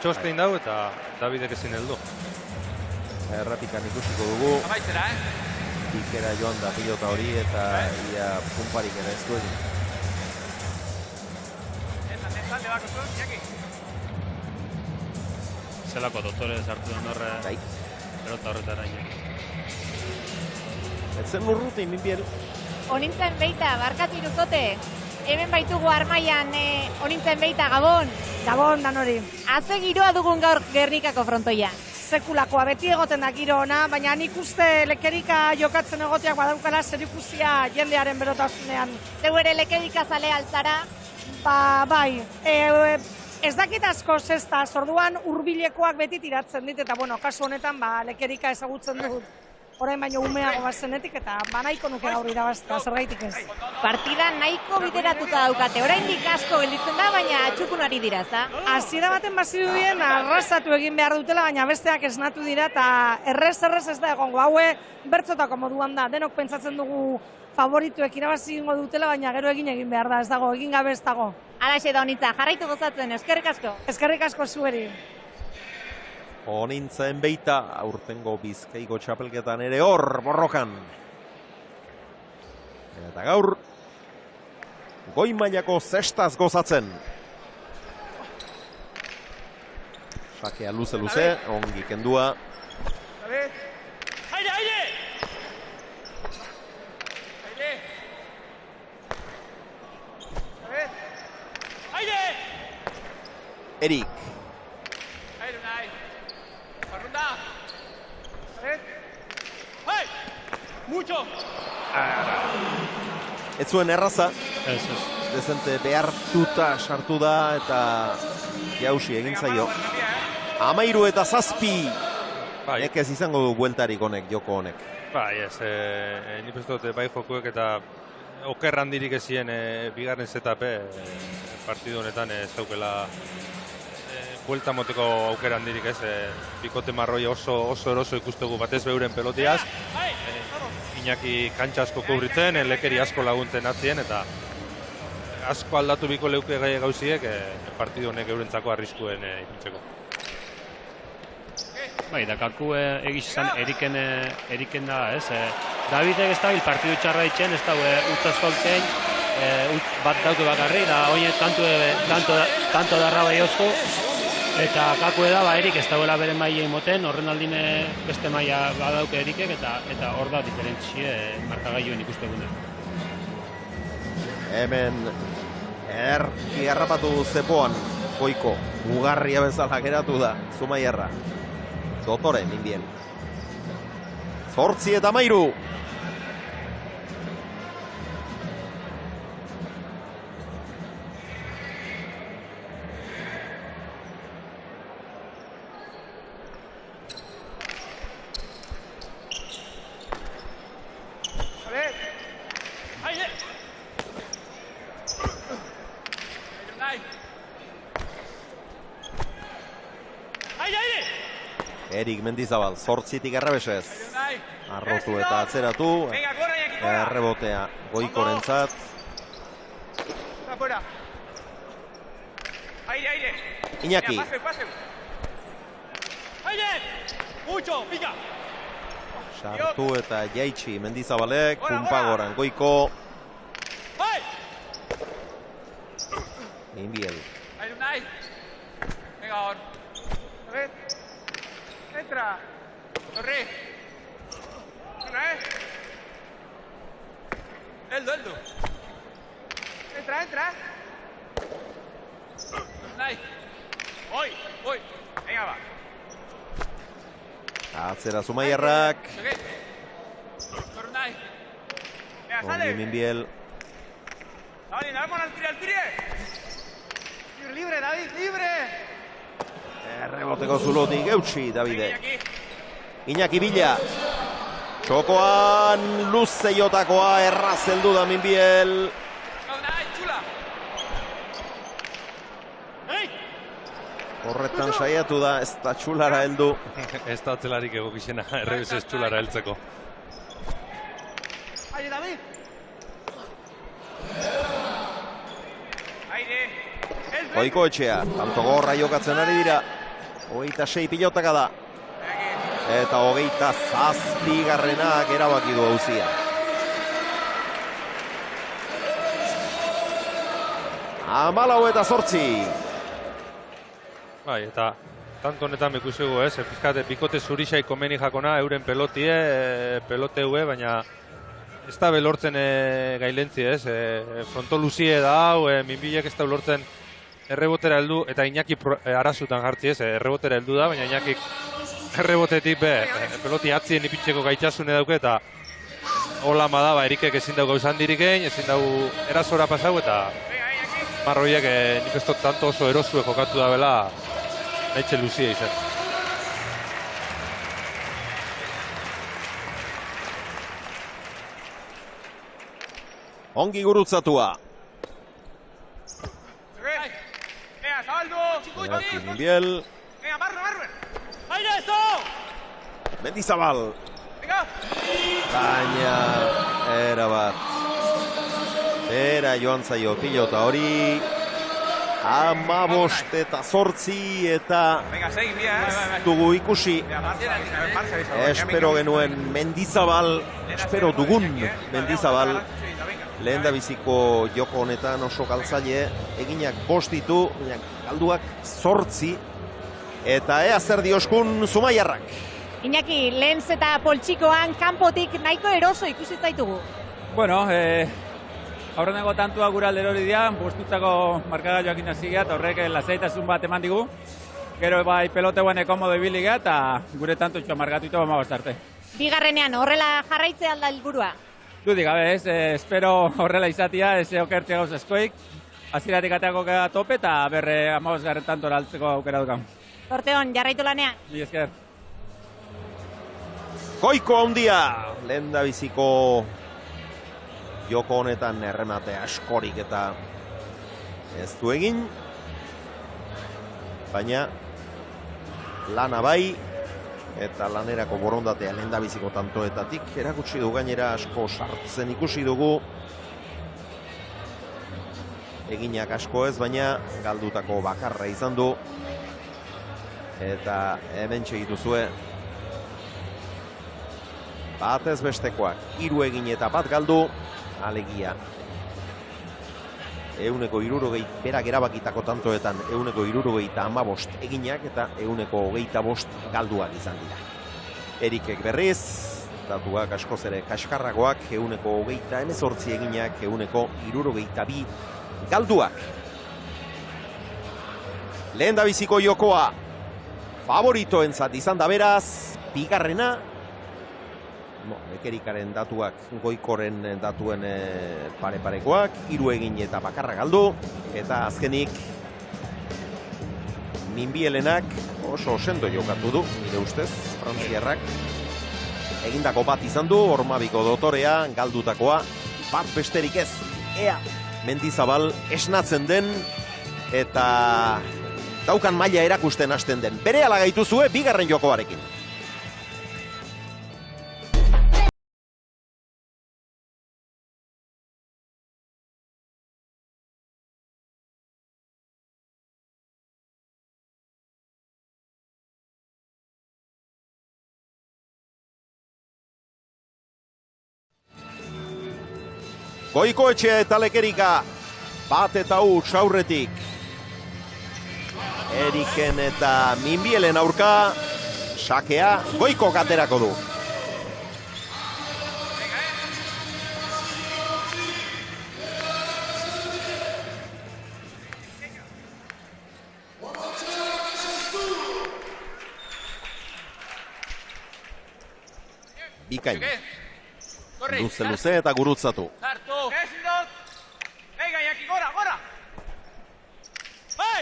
txostein dau, eta Davidek ezin heldu. Errapikan ikusiko dugu. Amaitzera, Ikera joan da pilota hori, eta ia pumparik ere ez duen. Zelako doktore sartu den horre, Bai. pelota horretara Iñaki. Etzen urruti, Minbiel. Onintzen beita, barkatu irukote. Hemen baitugu armaian, onintzen beita, Gabon. Gabon dan hori. Haze giroa dugun gaur Gernikako frontoia. Sekulakoa beti egoten da giro ona, baina nik uste lekerika jokatzen egoteak badaukala zerikusia jendearen berotasunean. Zeu ere lekerika zale altzara. Ba, bai, ez dakit asko zesta, orduan hurbilekoak beti tiratzen dit, eta bueno, kasu honetan ba, lekerika ezagutzen dut. Orain baino umeago bazenetik, eta ba nahiko nuke gaur irabazta, zergaitik ez. Partida nahiko bideratuta daukate, oraindik asko gelditzen da, baina txukunari dira, za? Hasiera baten bazirudien arrasatu egin behar dutela, baina besteak esnatu dira, eta errez ez da egongo, haue bertzotako moduan da, denok pentsatzen dugu favorituek irabazi egingo dutela, baina gero egin behar da, ez dago, egin gabe ez dago. Alaxe da honitza, jarraitu gozatzen, eskerrik asko. Eskerrik asko zueri. Onintzen beita, aurtengo Bizkaiko txapelketan ere hor, borrokan. Eta gaur, goi mailako zestaz gozatzen. Sakea luze, ongi kendua. Erik. Ez zuen erraza. Ez. Dezente behartuta sartu da eta jausi egin zaio. 13 eta 7. Bai. Nekez izango du bueltarik honek, joko honek. Bai, ez, nik uste dut bai jokuek eta oker handirik ezien bigarren zetape partidu honetan ez daukela buelta moteko aukera handirik ez, bikote marroi oso eroso ikustugu batez beuren pelotiaz, Iñaki kantxa asko kubritzen, lekeri asko laguntzen atzien, eta asko aldatu biko leuke gauziek partidu honek eurentzako arriskuen ipintzeko. Bai, dakaku egiz izan eriken da, ez? Davidek ez da bil partidu txarra ditzen, ez da utzazko aurten, bat dauke bakarri, da hori tanto darra bai osko, eta kakue da, erik ez dauela bere mailei moten, horren aldine beste maila badauke erikek, eta hor da diferentzie markagailuen ikustegune. Hemen harrapatu zepoan Goiko, mugarria bezala geratu da, Zumaiarra. Dotore, Minbien. 8-13. Erik Mendizabal, 8-tik errebesez. Arrotu eta atzeratu. Errebotea Goikorentzat. Iñaki. Sartu eta jaitsi Mendizabalek. Pumpagoran Goiko. Minbiel. Entra. Corre. Eldo. Entra. Voy. Venga, va. Atzera Zumaiarrak. Ongi Minbiel. David, vamos al tire. Libre, David, libre. Erreboteko zulotik eutsi, Davide. Iñaki Bila. Txokoan luze jotakoa erraz heldu da Minbiel. Horretan saiatu da, ez da txulara heldu. Ez da atzelarik egokizena, errebesez txulara heltzeko. Aire, David. Goiko etxea, tanto gorra jokatzen ari dira. 26 pilotaka da. Eta 27 garrenak erabaki du auzia. Amalau eta 8. Bai, eta tanto honetan ikusiko ez, pizkate bikote zurixai komeni jakona, euren pelotie, peloteue, baina ez da belortzen gailentzi ez, fronto luzie da hau, Minbilek ez da belortzen errebotera heldu, eta Iñaki arazutan jartzi ez, errebotera heldu da, baina Iñakik errebotetik peloti atzien ipintzeko gaitasune dauke, eta hola madaba erikek ezin dago gauzan dirikein, ezin dago erazora pasau, eta marroiek nik ez dut tanto oso erosue jokatu da bela, nahitxe luzia izan. Ongi gurutzatua. Iñaki Minbiel. Mendizabal. Baina, erabat. Era joan zaio pilota hori. 15 eta 8 eta ez dugu ikusi. Espero genuen Mendizabal, espero dugun Mendizabal. Lehen da biziko joko honetan oso galtzaile, eginak 5 ditu, galduak 8, eta ea zer dioskun Zumaiarrak. Iñaki, lehen eta poltsikoan kanpotik nahiko eroso ikusi zaitugu. Bueno, aurreneko tantua gura alderori dira, bostutzako markagailoak inazigea, eta horrek lasaitasun bat eman digu. Gero bai peloteuen ekomodo ibili gara, eta gure tantutxoa margatutu bama bastarte. Bigarrenean, horrela jarraitzea alda helburua. Dudik, gabe ez, espero horrela izatea, ez okertzea gauz eskoik. Aziratik ateako gara tope, eta berre 15 tantora altzeko aukera dukan. Horteon, jarraitu lanean. Mi esker. Goiko handia, lehen da biziko joko honetan erremate askorik eta ez du egin. Baina lana bai, eta lanerako borondatea lehen da biziko tantoetatik erakutsi du, gainera asko sartzen ikusi dugu. Eginak asko ez, baina galdutako bakarra izan du. Eta hemen txegituzue. Batez bestekoak, 3 egin eta 1 galdu, alegia. 160 berak erabakitako tantoetan 165 eginak eta 125 galduak izan dira. Erikek berriz, datuak askoz ere kaskarragoak, 128 eginak, 162 galduak. Lehen da biziko jokoa favoritoentzat izan da beraz, bigarrena, Lekerikaren datuak, Goikoren datuen pare-parekoak, 3 egin eta bakarra galdu, eta azkenik Minbielenak oso sendo jokatu du, nire ustez, frantziarrak. Egindako bat izan du, Ormabiko dotorea, galdutakoa, bat besterik ez, ea Mendizabal esnatzen den, eta daukan maila erakusten hasten den. Berehala gaituzue bigarren jokoarekin. Goikoetxea eta Lekerika, bat eta huts aurretik. Eriken eta Minbielen aurka, sakea Goiko aterako du. Bikain. Luze eta gurutzatu.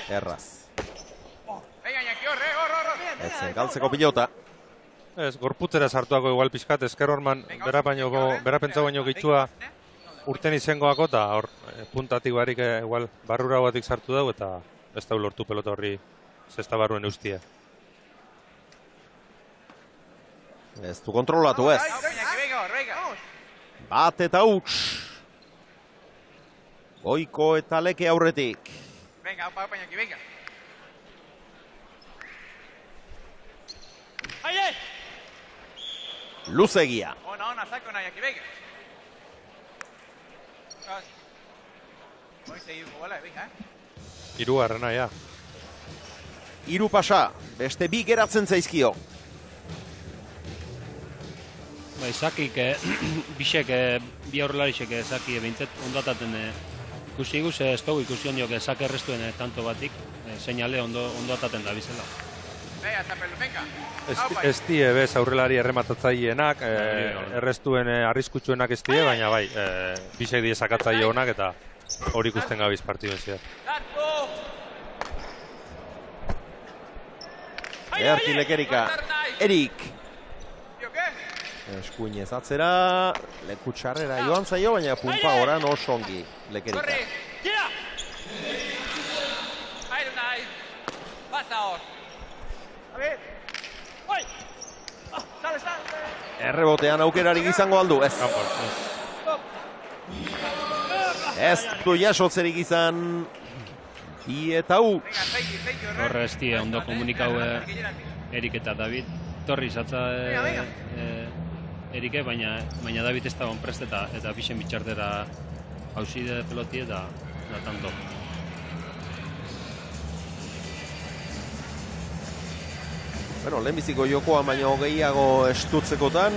Erraz. Etzen galtzeko pilota. Ez, gorputzera sartuako igual pixkat, esker horman bera pentsa baino gehitxua urten izangoako, eta hor puntatik barik igual barrura batik sartu dugu, eta ez da lortu pelota horri zesta barruen eustia. Ez du kontrolatu ez. Bat eta huts. Goiko eta Leke aurretik. Venga, opa, Iñaki, venga. Luzegia. Ona, saco Iñaki, venga. Voy a seguir bola, venga. Hirugarrena, ja. Hiru pasa, beste bi geratzen zaizkio. Zakik, bisek, bi aurrelarisek Zaki behintzet ondataten ikusi guz, ez dugu ikusi hondiok Zak errestuen tanto batik, seinale ondataten da bizela. Ez die bez aurrelari errematatzaienak, errestuen arriskutsuenak ez die, baina bai, bisek die sakatzaile honak eta hori ikusten gabiz partiduen ziar. Earti Lekerika, Erik. Eskuinez atzera, leku txarrera joan zaio, baina punpa oran oso ongi Lekerika. Errebotean aukerarik izango aldu, ez. Ez du jasotzerik izan, bi eta huts. Horre ez die ondo komunikau Erik eta David. Torri zatza Erike, baina David ez da onprest eta bixen bitxardera hauside peloti eta tanto. Bueno, lehenbiziko jokoa baina gehiago estutzekotan.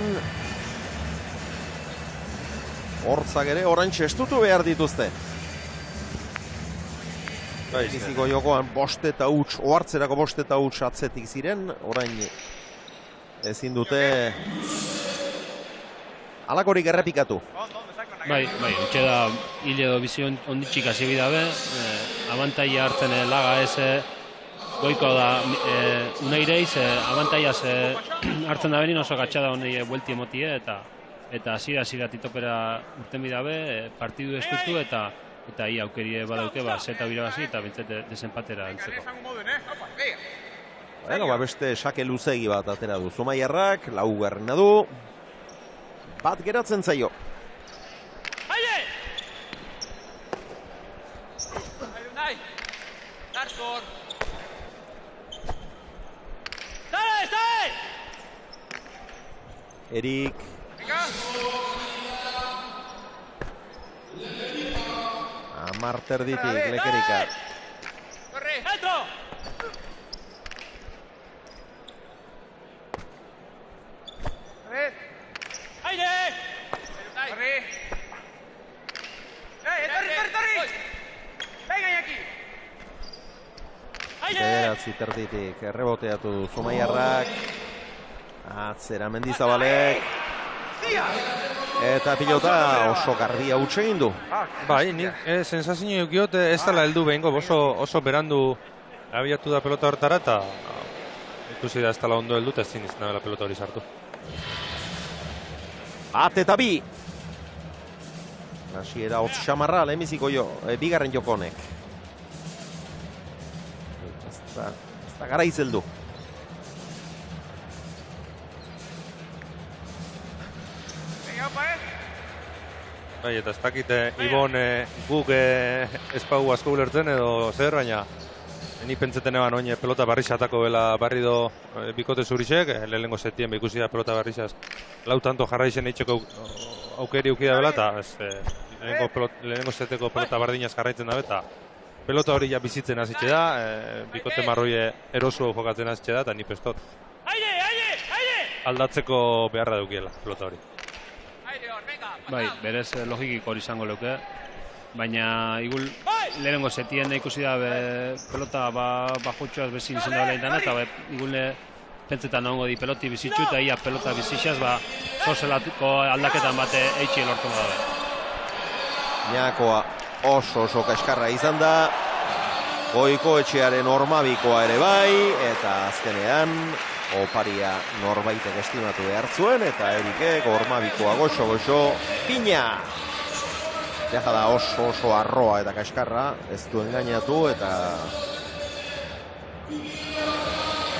Hortzak ere orantxe estutu behar dituzte. Lehenbiziko jokoan bost eta huts, ohartzerako bost eta huts atzetik ziren, orain ezin dute alakorik errepikatu. Bai, utxe da hil edo bizion onditxik hasi bidabe, abantaia hartzen laga ez Goiko da unaireiz, abantaiaz hartzen da benin oso gatxada honi buelti emotie eta hasiera titopera urten bidabe, partidu estutu eta ia aukerie badauke, zeta birabazi eta bintzete desenpatera entzeko. Bueno, beste sake luzegi bat atera du Zumaiarrak, laugarrena du. Bat geratzen zaio. Erik. Marterditik Lekerika. Corre. Dentro. Aire. Corre. Torri. Venga aquí. Bederatzi terditik erreboteatu du Zumaiarrak. Atzera Mendizabalek. Eta pilota oso garbia utxe egin du. Bai, nik sensazio eukiot ez dela heldu behingo, oso berandu abiatu da pelota hortara, eta ikusi da ez dela ondo heldu, eta ezin izan dela pelota hori sartu. Bat eta bi. Hasiera hotz xamarra, lehenbiziko bigarren joko honek. Ez da gara izeldu. Bai, eta ez dakite Ibon guk ez pagu asko ulertzen edo zer, baina ni pentseten eban oin pelota barrixatako bela barri do bikote zurisek, lehenengo setien ikusi da pelota barrixaz lau tanto jarraixen eitzeko aukeri ukida bela, eta lehenengo seteko pelota bardinaz jarraitzen da, eta pelota hori ja bizitzen hasitxe da, bikote marroie erosu jokatzen hasitxe da, eta ni pestot aldatzeko beharra dukiela pelota hori. Bai, berez logikik hori izango leuke, baina igul lehenengo setien ikusi da pelota bajutxoaz bezin izan da behin dana, eta igul pentsetan ongo di peloti bizitxu, eta ia pelota bizitxaz, zozelatuko aldaketan bate eitxi lortu dabe. Ñakoa oso kaskarra izan da, Goiko etxearen Ormabikoa ere bai, eta azkenean oparia norbaitek estimatu behar zuen, eta Erikek Ormabikoa goxo, pina! Deja da oso arroa eta kaskarra, ez du engainatu, eta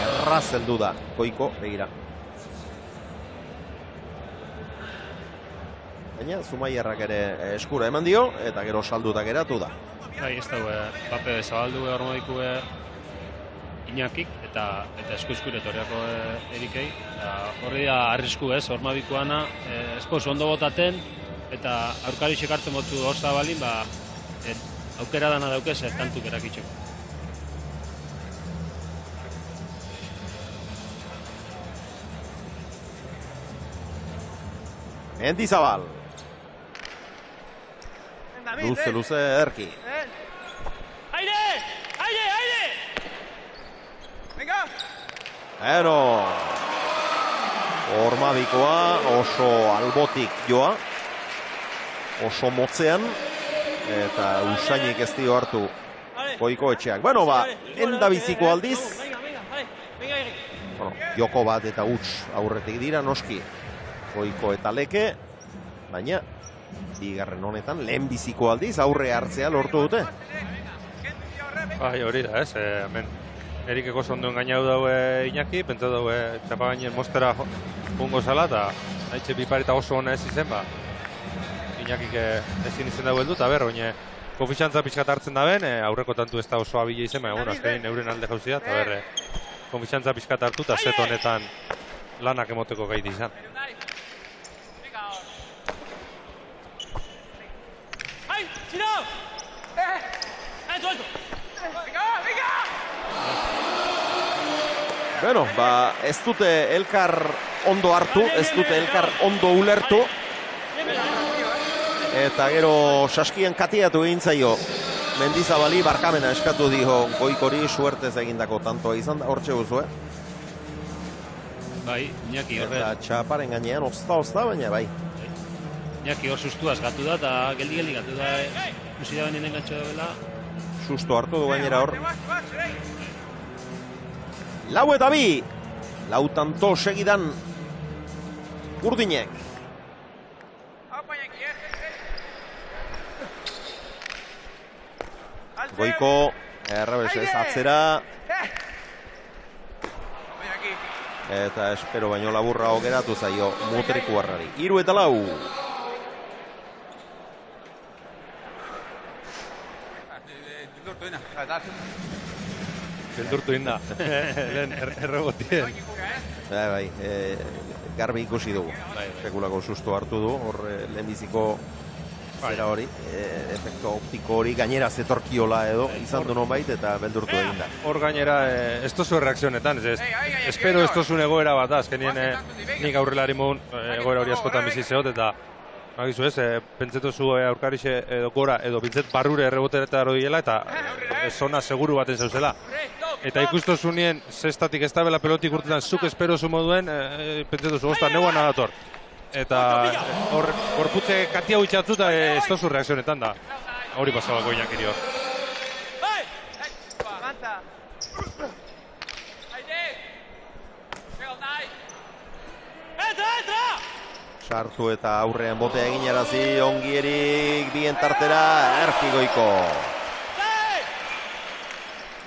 erraz heldu da Goiko, begira. Baina Zumaiarrak ere eskura eman dio, eta gero salduta geratu da. Bai, ez dago, pape zabaldu Ormabiko Iñakik, eta esku-eskure etorriako Erikei. Horri da arrisku ez, Ormabikoana, espoz ondo botaten, eta aurkari sekartzen botu hor zabalin, aukera dana daukez, tantuk erakitzeko. Mendizabal. Luze, erki. Aire! Venga! Ero! Ormabikoa oso albotik joa. Oso motzean. Eta usainik ez dio hartu Goiko etxeak. Bueno, endabiziko aldiz. Joko bat eta huts aurretik dira, noski. Goiko eta Leke. Baina bigarren honetan lehenbiziko aldiz aurre hartzea lortu dute. Bai, hori da, ez, hemen Erikek oso ondo engainatu daue Iñaki, pentsa daue txapagainen mostera jungo zala, eta haitxe biparita oso ona ez izen, Iñakik ezin izen dago heldu, eta oine konfixantza pixkat hartzen da ben, aurreko tantu ez da oso abile izen, baina azkenin euren alde jauzia, eta konfixantza pixkat hartu, eta set honetan lanak emoteko gaiti izan. Bueno, ez dute elkar ondo hartu, ez dute elkar ondo ulertu. Eta gero saskian katiatu egin zaio Mendizabali, barkamena eskatu dio Goikori, suertez egindako tantoa izan da, hortxe guzu, Bai, Iñaki horre. Eta txaparen gainean, ozta, baina bai. Iñaki hor sustuaz gatu da, eta geldi gatu da, ikusi da benien engatxo da bela. Susto hartu du gainera hor. Lau eta bi, lau tanto segidan Urdinek. Goiko, errebesez, atzera. Eta espero baino laburra geratu zaio Mutrikuarrari. 3 eta 4. Beldurtu inda, lehen errebotien. Bai, garbi ikusi dugu. Sekulako susto hartu du, hor lehenbiziko zera hori, efektu optiko hori gainera zetorkiola edo izan du nonbait eta beldurtu egin da. Hor gainera, ez tozu erreakzionetan, espero ez tozun egoera bat, azkenien nik aurrelari mogun egoera hori askotan bizi zehot, eta nagizu ez, pentsetu zu aurkarixe edo gora, edo bintzet barrure erreboteretara horiela, eta zona seguru baten zauzela. Eta ikustu zunien, zestatik ez tabela pelotik urtetan, zuk espero zu moduen, pentsetu zu, osta, neuan nadator. Eta hor gorputze katia huitxatzu eta ez tozu reakzionetan da. Hori pasabako inakiri hor. Sartu eta aurrean botea eginarazi, Ongierik bien tartera, Erkigoiko.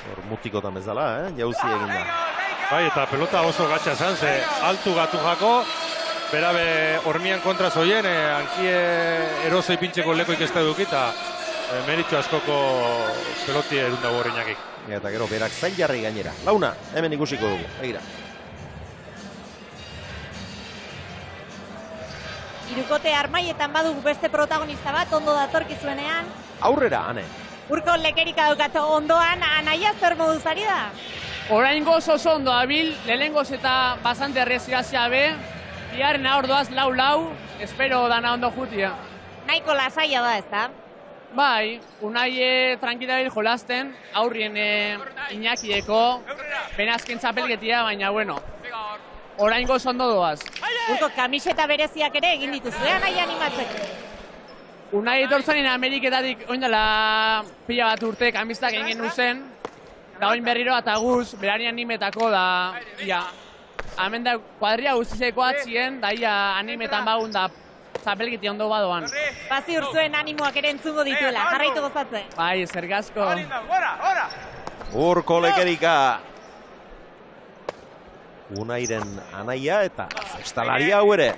Hor mutikotan bezala, jauzi egin da. Bai, eta pelota oso gatsa zan, ze altu gatu jako, berabe hormian kontra zoien, hankie erosoi pintxeko leko ikesta dukita, meritxo askoko peloti erun dago horreinakik. Eta gero, berak zail jarri gainera. Launa, hemen ikusiko dugu, egira. Hirukote armaietan badugu beste protagonista bat, ondo datorkizuenean. Aurrera, Ane. Urko lekerika daukat ondoan, Anaia zer moduz ari da? Oraingoz oso ondo abil, lehenengoz eta bastante errezirazia be, biharren ahordoaz lau, espero dana ondo jutia. Nahiko lasaia da, ez da? Bai, Unai tranquila jolasten, aurrien Iñakieko, benazken txapelketia, baina bueno, oraingoz ondo doaz. Urko kamiseta bereziak ere egin dituzu, Anaia animatzeko. Unai etortzanen Ameriketatik oindela pila bat urte kamistak egin zen, da oin berriro eta guz, berari animetako da, ia, hemen da kuadria guztizeko atzien, da ia animetan bagun da zapelkiti ondo badoan. Bazi urzuen animoak ere entzungo dituela, jarraitu gozatzen. Bai, eskerrik asko. Urko lekerika. Unairen Anaia eta zestalari hau ere.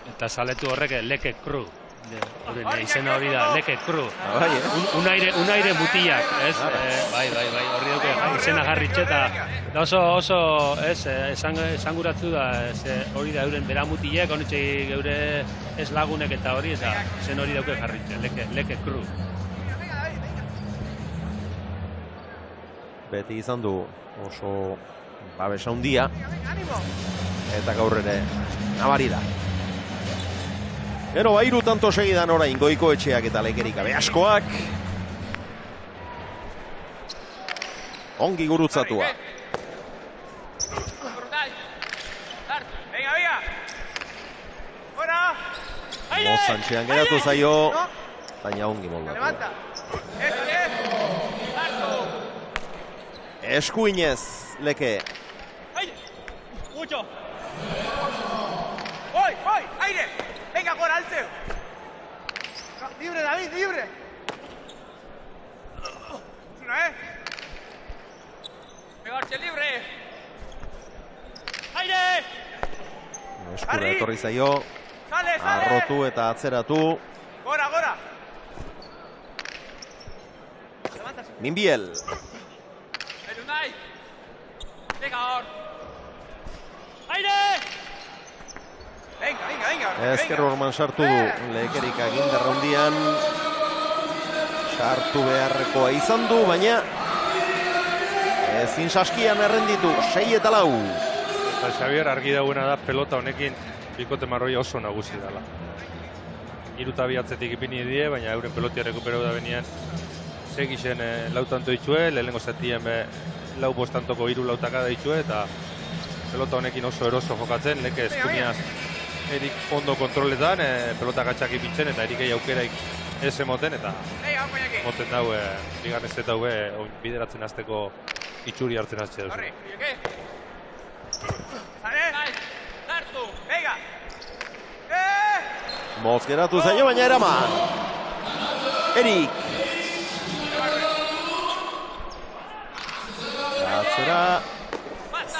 Eta saletu horrek Leke Kru. Izena hori da, Leke Kru. Unaire mutiak, ez? Bai, horri duke izena jarritxe eta oso, esanguratzu da, hori da euren bera mutiek, honetxe geure ez lagunek eta hori, zen hori duke jarritxe, Leke Kru. Beti izan du oso babesa handia eta gaur ere nabari da. Gero, hiru tanto segidan orain Goikoetxeak eta Lekerika behaskoak. Ongi gurutzatua. Mozantxean geratu zaio, baina ongi moldatu. Eskuinez, Leke. Aire! Venga, gora, altzeu! Libre, David, libre! Zuna, Pegartxe, libre! Aire! Eskura etorri zaio. Arrotu eta atzeratu. Gora! Minbiel. Elunai! Venga, hor! Aire! Venga. Ezker Orman sartu du Lekerika gindar handian. Sartu beharrekoa izan du, baina ezin saskian errenditu, 6-4. Eta Xavier argi dagoena da pelota honekin bikote marroia oso nagusi dela. 3 atzetik ipini die, baina euren pelotia rekuperau da benean segixen lautanto ditue, lehenengo zatien lau bostantoko 3 lautaka da ditue, eta pelota honekin oso eroso jokatzen, Leke eskumiaz erik ondo kontroletan, pelota gatxak ipintzen, eta erikei aukeraik ez emoten, eta moten daue, bigarren zeta hue, bideratzen azteko itxuri hartzen azte duzu. Moz geratu zaio, baina eraman. Erik. Atzera,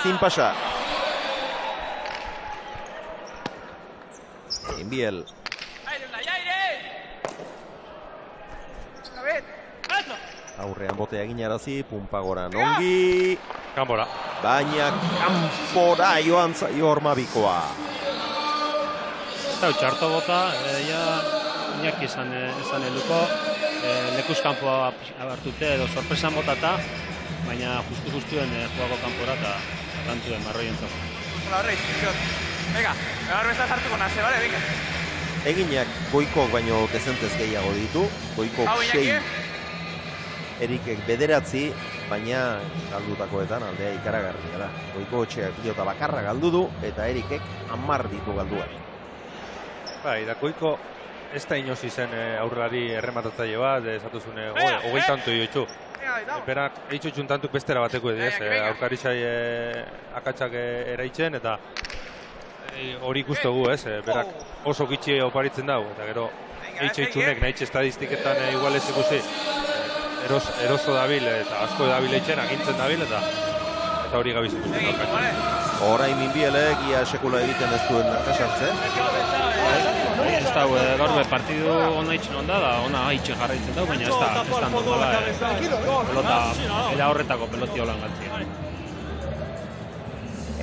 zinpasa. Minbiel. Aurrean botea eginarazi, Pumpagoran ongi. Kanpora. Baina kanpora joan zaio Ormabikoa. Eta txarto bota, Iñaki esan helduko, lekuz kanpoa hartute edo sorpresan botata, baina justu-justuen jugako kanpora eta tantuen marroientzako. Hola, horre, izkiziot. Venga, gaur bezala hartuko naze, bale, venga. Eginak Goikok baino dezentez gehiago ditu, Goikok 6, Erikek 9, baina galdutakoetan aldea ikaragarria da. Goiko etxeak pilota bakarra galdu du eta Erikek 10 ditu galduak. Bai, da Goiko ez da inoz izen aurrari errematatzaile bat, esatuzune, 20 tanto joitzu. Berak, eitxutxun tantuk bestera bateko ediz, aurkarizai akatsak eraitzen, eta hori ikustugu, berak oso gitxi oparitzen dago, eta gero eitxutxunek nahitxe estadistiketan igual ez ikusi, eroso dabil, eta asko dabil eitzen, agintzen dabil, eta hori gabiz ikusten aurkatzen. Horain Minbielek ia sekula egiten ez duen kasartzen. Ez da, gaur partidu ona itxen onda da, ona itxe jarraitzen da, baina ez da normala, pelota, era horretako peloti holan galtzien.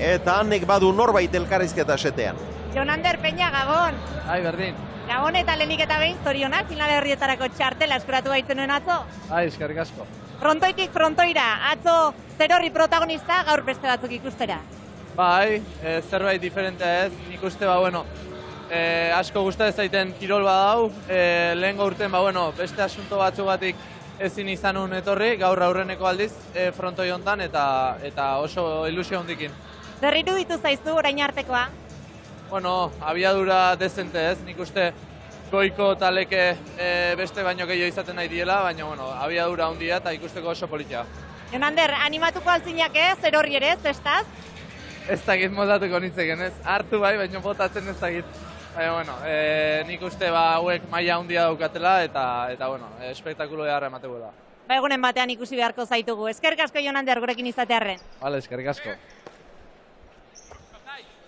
Eta hanek badu norbait elkarrizketa setean. Jonander Peña, Gabon. Ai, berdin. Gabon eta lehenik eta behin zorionak final herrietarako txartela eskuratu baitzen atzo. Ai, eskerrik asko. Frontoitik frontoira, atzo zerorri protagonista, gaur beste batzuk ikustera. Bai, zerbait diferentea ez, nik uste bueno, asko gusta ez zaiten kirol badau, lehengo urten beste asunto batzugatik ezin izanun etorri, gaur aurreneko aldiz frontoi hontan eta oso ilusio hondikin. Zer iruditu zaizu orain artekoa? Bueno, abiadura dezente ez, nik uste Goiko taleke beste baino gehiago izaten nahi diela, baina abiadura handia eta ikusteko oso politia. Jonander, animatuko altzinak ez, zerorri ere, zestaz? Ez dakit motatuko nintzeken ez, hartu bai, baina botatzen ez dakit. Baina, nik uste hauek maila handia daukatela eta espektakulo edarra emateko da. Ba, egunen batean ikusi beharko zaitugu. Eskerrik asko Jonander gurekin izatearren. Bale, eskerrik asko.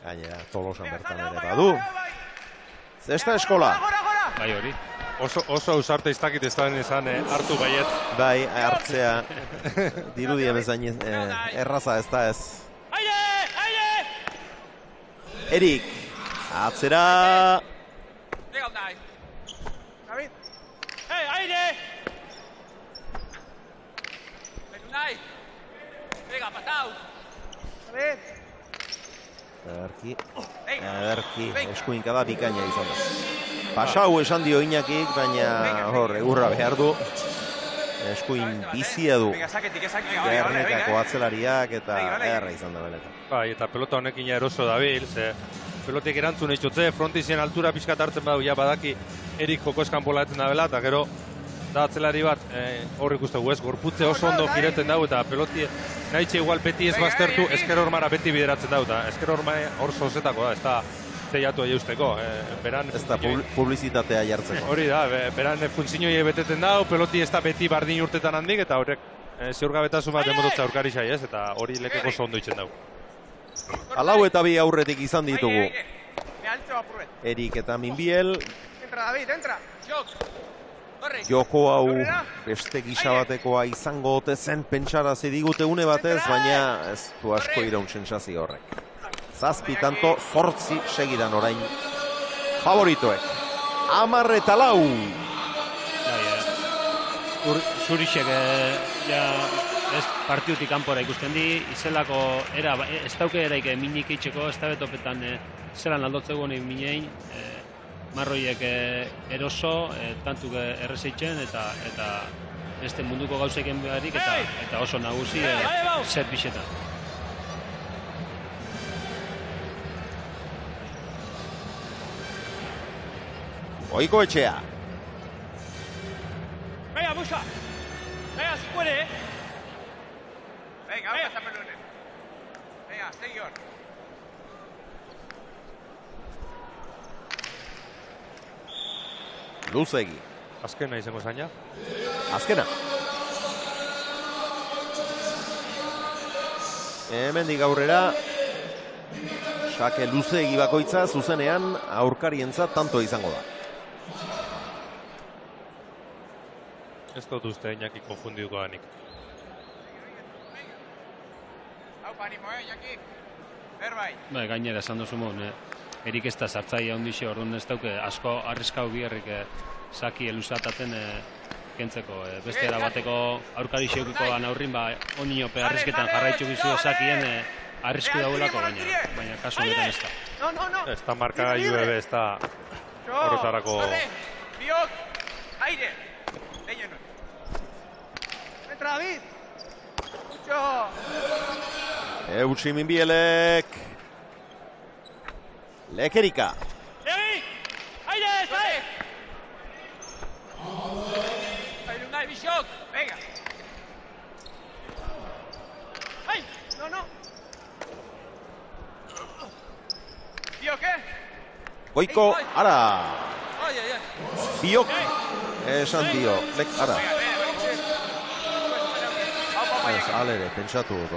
Gainera, Tolosan bertan ere badu. Zesta eskola. Bai hori. Oso ausarte iztakit ez da izan hartu baiet. Bai, hartzea dirudien bezain erraza ez da ez. Erik, atzera. Llega Unai. David. Aire. Unai. Venga, pasau. David. Ederki, eskuinkada bikaina izan da. Pasau esan dio Iñakik, baina egurra behar du. Eskuin bizia du Gernikako atzelariak eta erra izan da benetan. Bai, eta pelota honekin eroso dabil, ze pelotik erantzun eitxotze, frontizien altura pixkat hartzen badu, ja badaki Erik joko eskanpola etzen da bela, eta gero da atzelari bat hor ikustegu ez, gorputze oso ondo gireten dau, eta peloti nahitxe igual beti ez baztertu, esker hormara beti bideratzen dau, eta esker hormara hor sozetako da, ez da zeiatu aia usteko. Ez da publizitatea jartzeko. Hori da, beran funtzioie beteten dau, peloti ez da beti bardin urtetan handik, eta horrek ziurgabetasun bat emototza aurkari xai ez, eta hori lekeko oso ondo itzen dau. Alau eta bi aurretik izan ditugu. Erik eta Minbiel. Entra, David, entra. Joko hau beste gisa batekoa izango ote zen pentsarazi digute une batez, baina ez du asko iraun sentsazio horrek. 7 tanto, 8 segidan orain favoritoek. 10 eta 4. Zurixek partidutik kanpora ikusten di, izelako ez dauke eraik minik itxeko, ez da betopetan zelan aldotzeko nahi minein, marroiek eroso, tantuk errezeitzen eta beste munduko gauzeken beharik eta oso nagusi set bixetan. Goiko etxea. Venga, busca. Venga, si puede, Venga, vamos a pelones. Venga, señor. Luzegi. Azkena izango zaina. Azkena. Hemendik aurrera Sake Luzegi bakoitza zuzenean aurkarientzat tanto izango da. Ez dut uste Iñaki konfundiduko danik. Hau, animo, Iñaki. Berbait. Gainera esan duzu mon, Erik ez da sartzaile handixe, orduan ez dauke asko arriskau biherrik saki elusataten kentzeko. Beste erabateko aurkari xeukiko aurrin, oninope arrisketan jarraitzu bizu sakien arrisku dauelako, baina kasu honetan ez da. Ez da markagailu ebe, ez da horretarako... Biok, aire! Leño no. Entra, David! Mucho! Eutsi Minbielek. Lekerika. Erik! Aire, aire! Aire, Unai, Biok! Venga! ¡Ay! No! Biok, Goiko, ara! Oye. Biok, esan dio. Ara. Alere, pentsatu dut.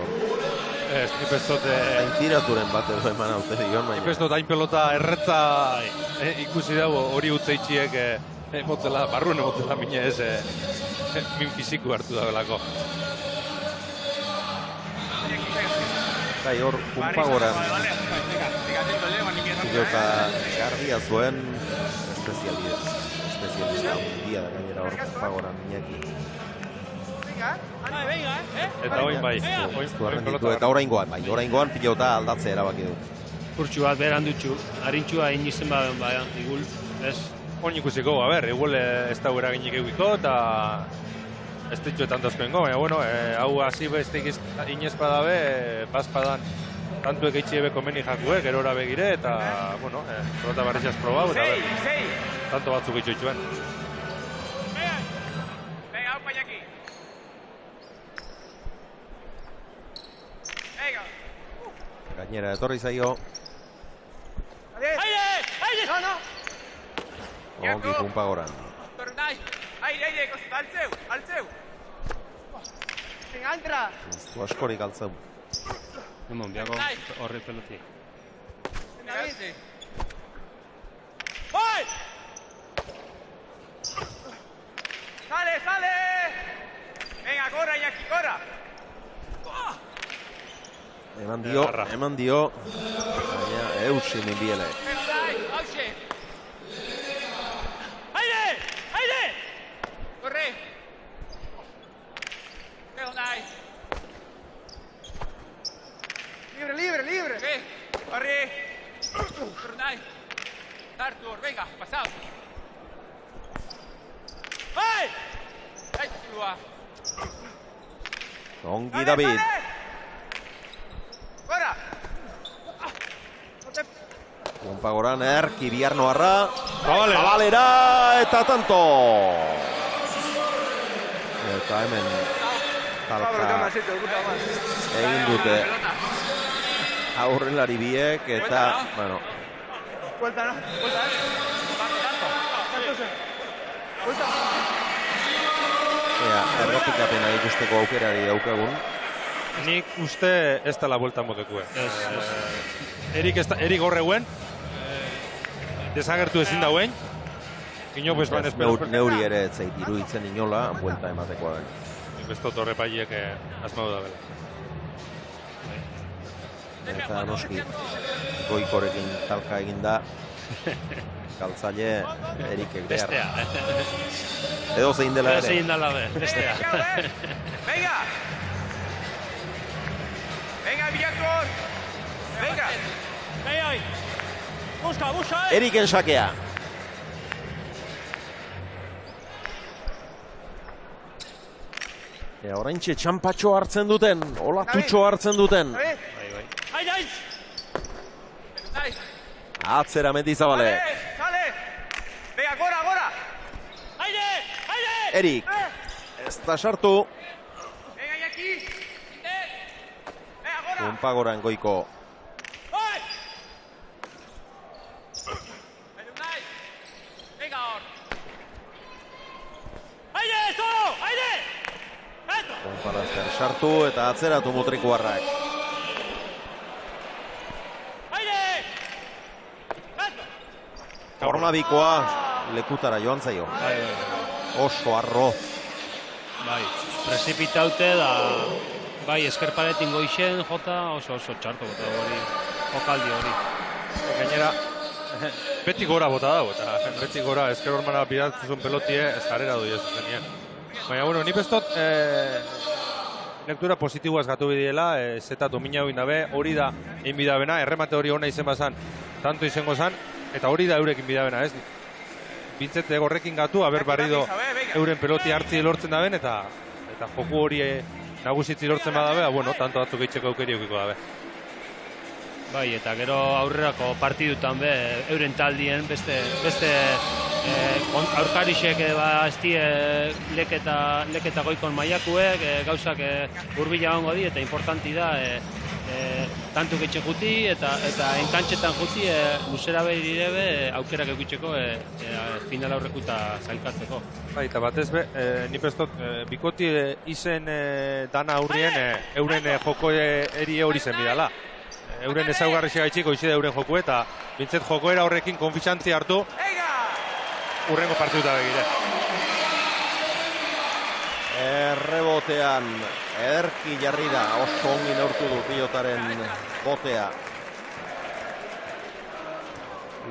Ez, nipestote... Tiraturen bat edo eman haute dion, baina. Nipestote hain pelota erretza ikusi dago hori utzeitxiek emotzela, barruen emotzela mine ez min fiziku hartu dagoelako. Gai hor, Pumpagoran pilota garbia zuen espezialista handia da gainera hor Pumpagoran Iñaki. Eta oin bai. Eta oraingoan pilota aldatzea erabaki du. Kurtsu bat beran dutxu, harintxua inizen badan, igul, ez? On ikusiko, igual ez da eraginik egiko eta ez ditxuetan dozkoengo, baina bueno, hau hasi bestik inez badabe, bazpadan tantuek eitxiebe komeni jakue, gerora begire, eta, bueno, pelota barrizaz probau, eta tanto batzuk itxuetxuen. Venga, hau pañaki. Venga. Gainera, etorri zaio. Aire! No! Ongi Pumpagoran. Tornai! Aire, altzeu! Venga, entra! Du askorik altzeu. Emon, biago horri peloti. David! ¡Voy! ¡Sale! Venga, corra, Iñaki, corra! Eman dio. Baina, Eutsi Minbielek. ¡Aire! ¡Corre! Unai! Libre! ¡Corre! Unai! Artur, venga, pasado! ¡Ay! Ongi David. ¡Corra! Pumpagoran erki Biarnoarra. Zabalera eta tanto. Eta hemen talka egin dute aurrelari biek eta, bueno. Errepikapena ikusteko aukerari daukagun. Nik uste ez dela bueltan motekue. Erik horreguen, desagertu ezin dauen. Ino, pues, neuri ere etzait iruditzen inola, buelta ematekoa den. Nik ez dut horrepaiek asmau da bela. Eta noski, Goikorekin talka eginda, galtzaile Erikek behar. Bestea. Edo zein dela ere. Bestea. Venga, Biakor! Venga! Busca! Eriken sakea. Oraintxe txampatxo hartzen duten, olatutxo hartzen duten. Atzera Mendizabale. Venga, gora! Erik, ez da sartu. Venga, Iñaki! Pumpagoran Goiko. Venga, hor! Pumparazter sartu eta atzeratu Mutrikuarrak. Hornabikoa lekutara joan zaio. Oso arro. Bai, presipitaute da, bai, eskerparetin goixen jota oso txarto gota hori, jokaldi hori. Gainera, beti gora bota dago, eta beti gora esker hormana bidaltzuzun pelotie ez jarrera doi ez zenien. Baina, bueno, ni bestot, lektura positiboaz gatu bidiela, zeta domina hori nabe, hori da egin bidabena, erremate hori hona izen bazan, tanto izango zan, eta hori da eurekin bidabena, ez? Bintzete gorrekin gatu, haber barrido euren peloti hartzi lortzen daben, eta joku hori nagusitzi lortzen badabe, bueno, tanto batzuk eitzeko aukeri eukiko dabe. Bai, eta gero aurrerako partidutan be, euren taldien beste aurkarixek estie leketa goikon maiakuek, gauzak hurbila ongo di, eta importanti da, tantu getxe juti, eta enkantxetan juti, luzera behirire aukerak eukitzeko final aurrekuta zailkatzeko. Bai, eta batez be, ni pestot, bikoti izen dana aurrien, euren joko erie hori zen bidala. Euren ezaugarrizia gaitxik oizide euren joku eta bintzet jokoera horrekin konfixantzi hartu urrengo partiduta begire. Errebotean ederki jarri da, oso ongi neurtu du pilotaren botea.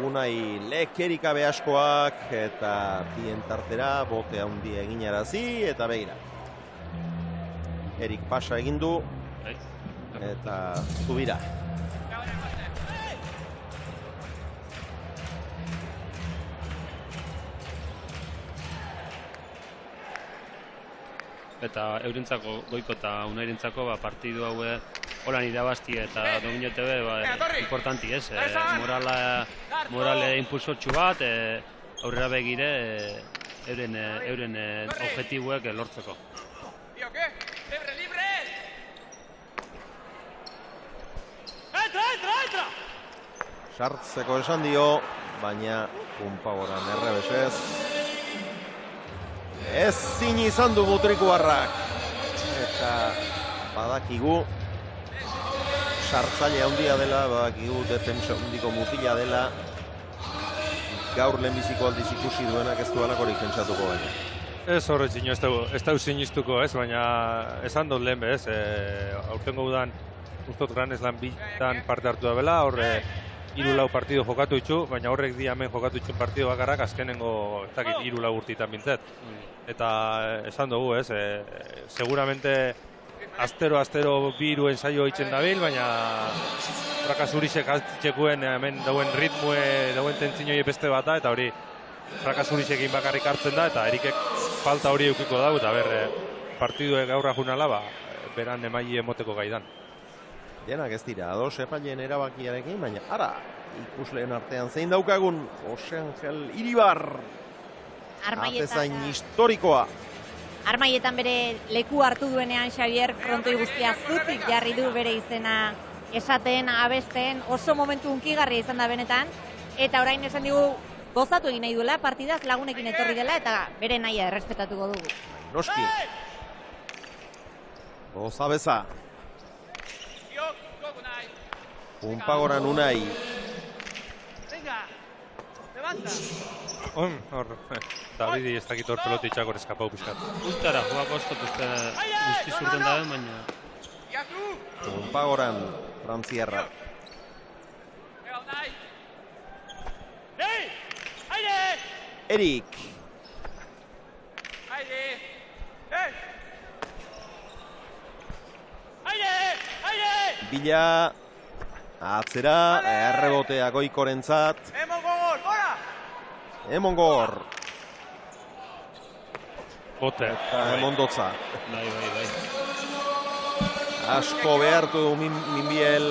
Unai lekerikabe askoak eta bien tartera botea hundi eginarazi eta begira. Erik pasa egin du eta Zubira. Eta eurentzako goiko eta unairentzako partidu haue holan irabazti eta dominote importanti ez. Morale impulsotxu bat, aurrera begire euren objetibuek lortzeko. Sartzeko esan dio, baina Punpagoran errebesez. Ezin izan du Mutrikuarrak. Eta badakigu sartzaile handia dela, badakigu defensa handiko mutila dela. Gaur lehenbiziko aldiz ikusi duenak ez du alakorik pentsatuko baina. Ez horretzino, ez da sinistuko ez, baina esan dut lehen bez, aurtengo udan ustot Grand Slam bitan parte hartu da bela, horre 3-4 partido jokatu itxu, baina horrek di hemen jokatu itxun partido bakarrak azkenengo ez dakit 3-4 urtitan bintzet. Eta esan dugu ez, seguramente astero bi-hiru ensaio itzen dabil, baina frakazurisek altzitxekuen hemen dauen ritmue, dauen tentzinoi beste bata, eta hori frakazurisekin bakarrik hartzen da, eta erikek falta hori eukiko dago, eta partidue gaurra junala, beran emaili emoteko gaidan. Denak ez dira, ados epaileen erabakiarekin, baina ara, ikusleen artean zein daukagun, Jose Angel Iribar, atezain historikoa. Armaietan bere leku hartu duenean Xavier frontoi guztia zutik jarri du bere izena esaten, abesten, oso momentu hunkigarria izan da benetan, eta orain esan digu gozatu egin nahi duela, partidaz lagunekin etorri dela, eta bere nahia errespetatuko dugu. Noski. Gozabeza. Punpagoran Unai. Hor, Davidi ez dakit hor pelotitxak hor eskapau pixkat. Ultara, joako ez dut uste guzti zurten daben, baina... Punpagoran, Frantziarra. Erik. Bila, atzera, errebotea Goikorentzat. Emongor. Bote. Eta Emondotza. Bai. Asko behartu du Minbiel.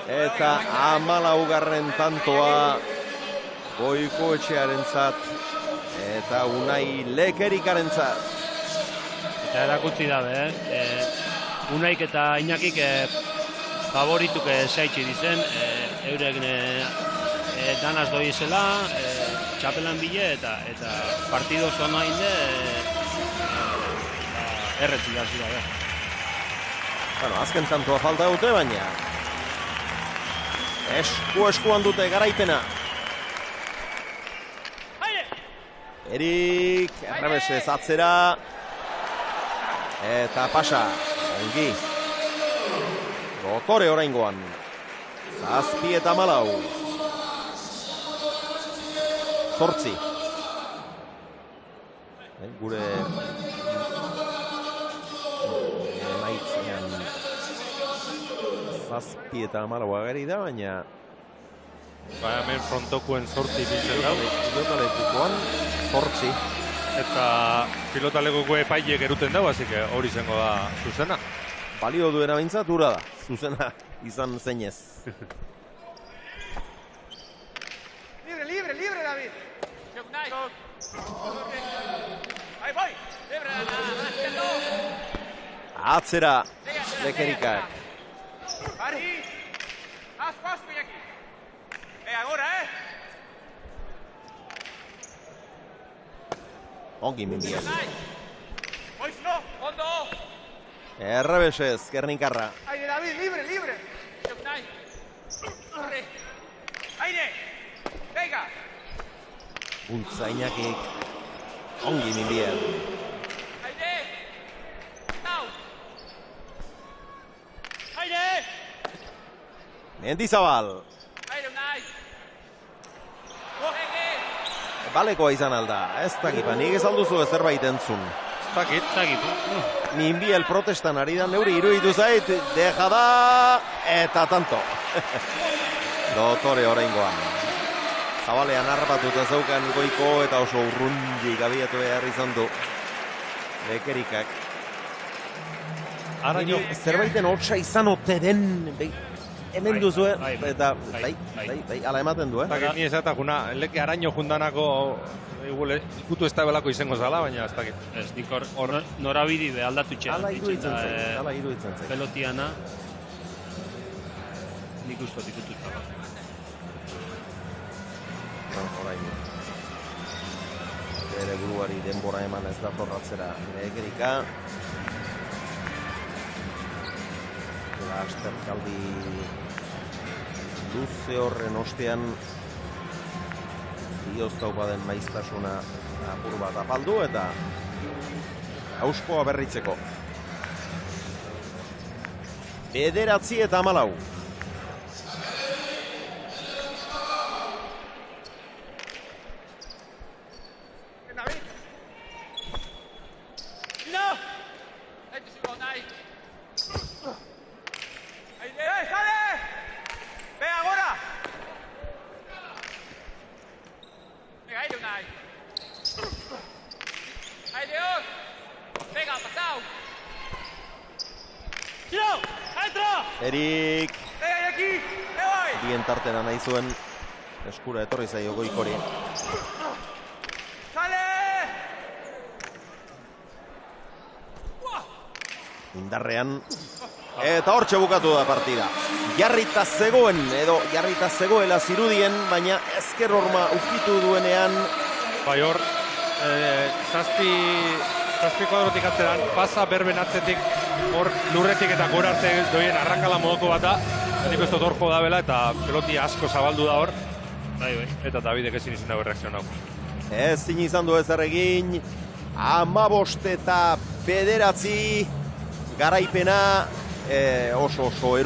Eta 14. tantoa Goiko etxearentzat. Eta Unai Lekerikarentzat. Eta erakutsi dabe, Unaik eta Iñakik favorituk zaitxe dizen, eurek danaz doizela, txapelan bile eta partido zona inde erretzi garzi dabe. Bueno, azken tantoa falta dute, baina eskuan dute garaipena. Erik, errebesez atzera. Eta pasa, ongi. Gotore oraingoan. 7-4. zortzi. Gure emaitzean zazpi eta amalaua gari da, baina hemen frontokuen zortzi biltzen dau. Pilotalekukoan zortzi. Eta pilotalekuko epailek eruten dau, así que hori izango da zuzena. Balio duena bintzat, ura da. Zuzena izan zeinez. Libre, David. Ahí voy. Libre, Atzera, Lekerikak. Ari, haz paso aquí. Agora, Ongi minbia. Pois no, ondo. Errebesez, Gernikarra. Aire, David, libre. Corre. Aire. Venga. Bultza Iñakik. Ongi minbia. Aire. Tau. Aire. Mendizabal. Aire, Unai. Balekoa izan alda. Ez dakipa, nik ez alduzu zerbait entzun. Ez dakit. Minbiel protestan ari da neuri iruditu zait, deja da, eta tanto. Dotore oraingoan. Zabalean harrapatuta zeukan goiko eta oso urrundik abiatu behar izan du. Lekerikak. Zerbaiten hotxa izan ote den, hemen duzue, eta bai, ala ematen du, Zakit ni ezatakuna, leke araño jundanako ikutu ez da belako izango zala, baina ez dakit. Ez, nik hor norabidi aldatu txea. Ala iruditzen zen. Pelotiana, nik ustot ikutu zala. Orain. Bere buruari denbora eman ez da torratzera Lekerika. Lasterkaldi luze horren ostean dioztaupa den maiztasuna apur bat apaldu eta auskoa berritzeko. 9 eta 14. Erik bien tartena nahi zuen eskura etorri zaio goikori. Indarrean eta hortxe bukatu da partida. Jarrita zegoen edo jarrita zegoela zirudien, baina ezker horma ukitu duenean bai hor, zazpi kuadrotik atzeran, pasa berben atzetik, hor lurretik eta gora arte doien arrakala modoko bat da, nik ez dut hor jo da bela eta peloti asko zabaldu da hor, eta Davidek ezin izan dago reakzionau. Ezin izan du ezer egin, 15 eta 9 garaipena oso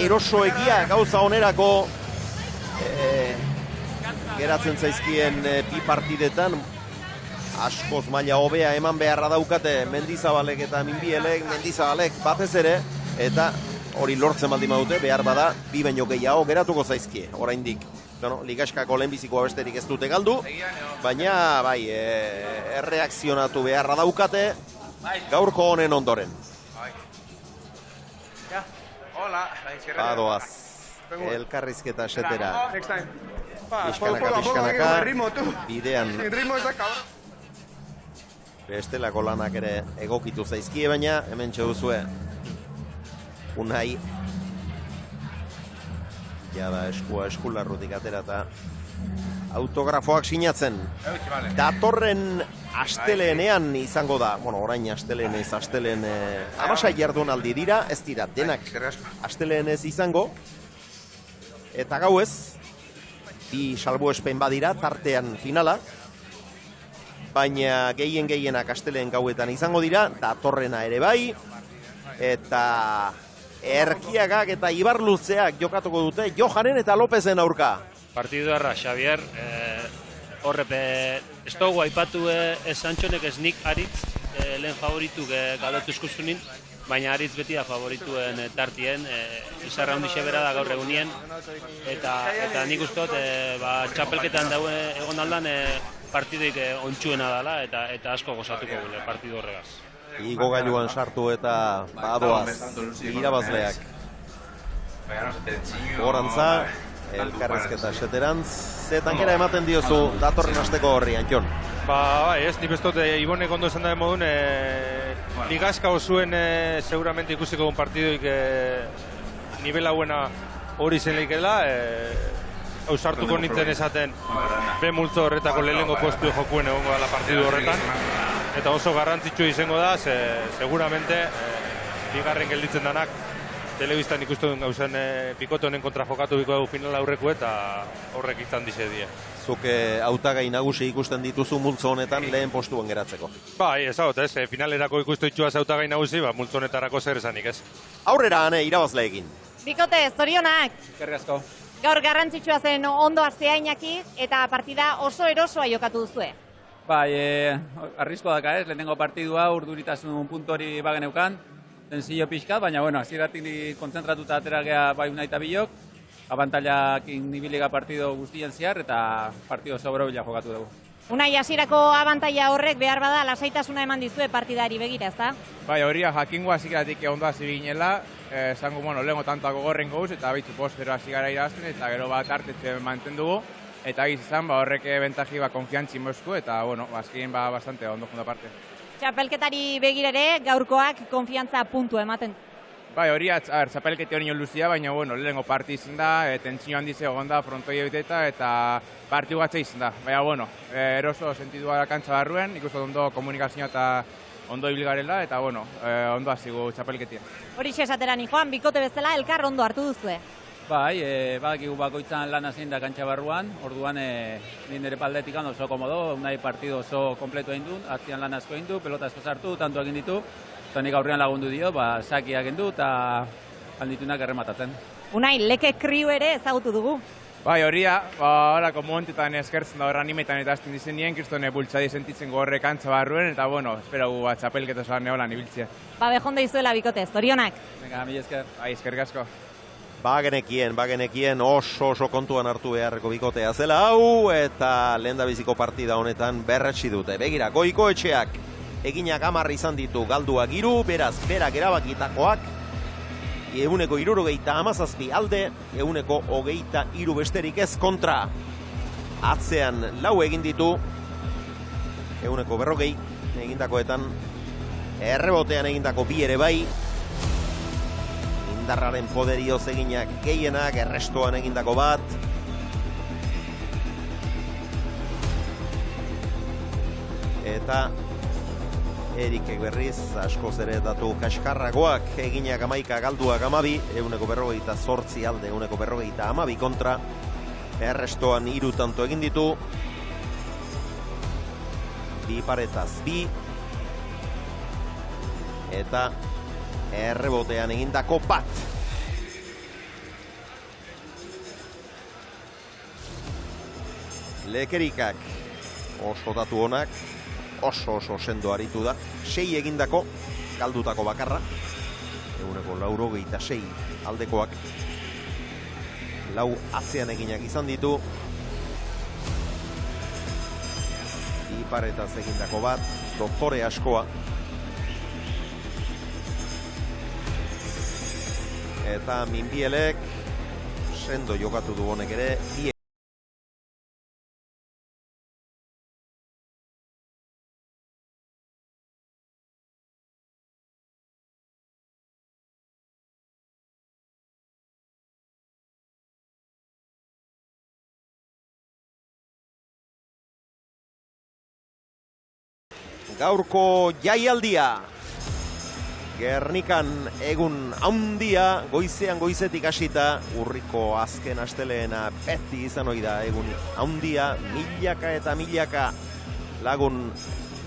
erosoegia gauza onerako geratzen zaizkien bi partidetan. Askoz maila hobea eman beharra daukate Mendizabalek eta Minbielek, Mendizabalek batez ere, eta hori lortzen baldin badute, behar bada, bi baino gehiago geratuko zaizkie, oraindik. Ligaskako lehenbizikoa besterik ez dute galdu, baina bai, erreakzionatu beharra daukate gaurko honen ondoren. Badoaz, elkarrizketa esetera. Pixkanaka, bidean bestelako lanak ere egokitu zaizkie, baina hemen txeduzue Unai jada eskularrutik atera eta autografoak sinatzen. Datorren asteleenean izango da, orain asteleenez, asteleen 16 jardunaldi dira, ez dira denak asteleenez izango, eta gauez, bi salbuespen badira, tartean finala, baina gehienak asteleen gauetan izango dira, datorrena ere bai, eta Erkiagak eta Ibarluzeak jokatuko dute Johanen eta Lopezen aurka. Partidu erra, Xavier, horrepe, ez dugu aipatu ez Antxonek ez nik Aritz, lehen favorituk galdetu eskuzunin, baina Aritz beti da favorituen tartien, izarra hundixe bera da gaur egunien, eta nik ustot txapelketan dauen egon aldan partidoik ontsuena dela, eta asko gozatuko gule partidu horregaz. Igo gailuan sartu eta badoaz irabazleak. Gorantza, elkarrezketa seterantz, ze tankera ematen diozu datorren asteko horri, Antxon? Bai, ez, nik bestot Ibonek ondo esan da modun, ligazka osuen seguramente ikusiko un partidoik nivel hauena hori zen leikela, ausartuko nintzen esaten be multzo horretako lehenengo postu jokuen egongo dela partidu horretan, eta oso garrantzitsu izango da, seguramente bigarren gelditzen danak telebistan ikusten gauzen bikote honen kontra jokatu biko dugu final aurreku eta horrek izan dize die. Zuke hautagai nagusi ikusten dituzu multzo honetan lehen postuen geratzeko. Bai, ezagot, finalerako ikustu itxuaz hautagai nagusi, multzo honetarako zer esanik ez. Aurrera, irabazleekin. Bikote, zorionak. Eskerrik asko. Gaur garrantzitsua zen ondo hastea Iñaki eta partida oso erosoa jokatu duzue. Bai, arriskoa daka ez, lehenengo partidua urduritasun puntori bageneukan, tensio pixka, baina bueno, hasieratik kontzentratuta atera gea bai Unai eta Bilok, abantailakin nibiliga partido guztien zehar eta partido oso borobila jokatu dugu. Unai, hasierako abantaila horrek behar bada lasaitasuna eman dizue partidari begira, ezta? Bai, horia jakingo hasieratik ondo hasi ginela, esango, lehengo tantoako gorren gauz, eta bitzu postero hasi gara irazten, eta gero bat hartetxe mantendugu, eta egiz izan, horrek bentaji konfiantzi mozku, eta, azkenean bastante ondo junda parte. Txapelketari begirere, gaurkoak konfiantza puntu ematen. Bai, hori, txapelkete hori luzia, baina, lehenengo parti izan da, tentsio handiz egon da frontoi egiteta, eta partiu gatza izan da. Baina, eroso sentidua kantza barruen, ikusten ondo komunikazioa eta ondo ibilgarela, eta, ondo hazigu txapelketia. Hori esatera ni Joan, bikote bezala elkar ondo hartu duzue. Bai, badakigu bakoitzan lan zein da kantxa barruan, orduan nire paldetik oso komodo, nahi partido oso kompletu egin du, atzian lan asko egin du, pelota asko sartu, tanto egin ditu, eta nik aurrean lagundu dio, sakia egin du eta handitunak errematatzen. Unai, Leke Kriu ere ezagutu dugu. Bai, horia, horako momentetan eskertzen da horra animetan eta azten dizen nien, kristone bultzadi sentitzen gorre kantza barruen, eta esperagu txapelketa zoan neolan ibiltzea. Behonde izuela bikote, zorionak. Venga, mila esker. Bai, eskerrik asko. Bagenekien oso kontuan hartu beharreko bikotea zela hau, eta lehendabiziko partida honetan berretsi dute. Begira, Goiko Etxeak eginak 10 izan ditu, galduak 3, beraz, berak erabakitakoak, 167 alde, 123 besterik ez kontra. Atzean 4 egin ditu, 140 egindakoetan, errebotean egindako 2 ere bai, indarraren poderioz eginak gehienak, errestoan egindako 1. Eta Erikek berriz, askoz ere datu kaskarragoak, eginak 11, galduak 12, 148 alde, 152 kontra, errestoan 3 tanto egin ditu, 2 paretaz 2, eta errebotean egindako 1. Lekerikak oso datu honak, oso sendo aritu da. 6 egindako, galdutako bakarra. 186 aldekoak. 4 atzean eginak izan ditu. 2 paretaz egindako 1, doktore askoa. Eta Minbielek sendo jokatu du honek ere. Gaurko jaialdia. Gernikan egun handia, goizetik hasita, urriko azken asteleena beti izan ohi da egun handia, milaka eta milaka lagun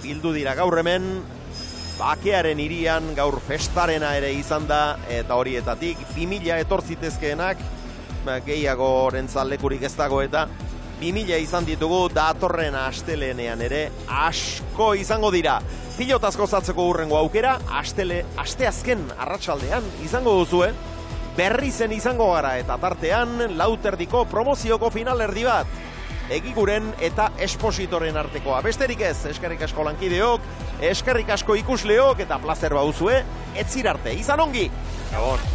bildu dira gaur hemen, bakearen hirian gaur festarena ere izan da, eta horietatik 2000 etortzitezkeenak, gehiago rentzalekurik ez dago eta 2000 izan ditugu, datorren astelenean ere asko izango dira. Pilotazko zatzeko hurrengo aukera, asteazken arratsaldean izango duzue, berri zen izango gara eta tartean lauterdiko promozioko finalerdi bat. Egiguren eta espositoren artekoa. Besterik ez, eskerrik asko lankideok, eskerrik asko ikusleok eta plazer bauzue, etzirarte, izan ongi! Gabon.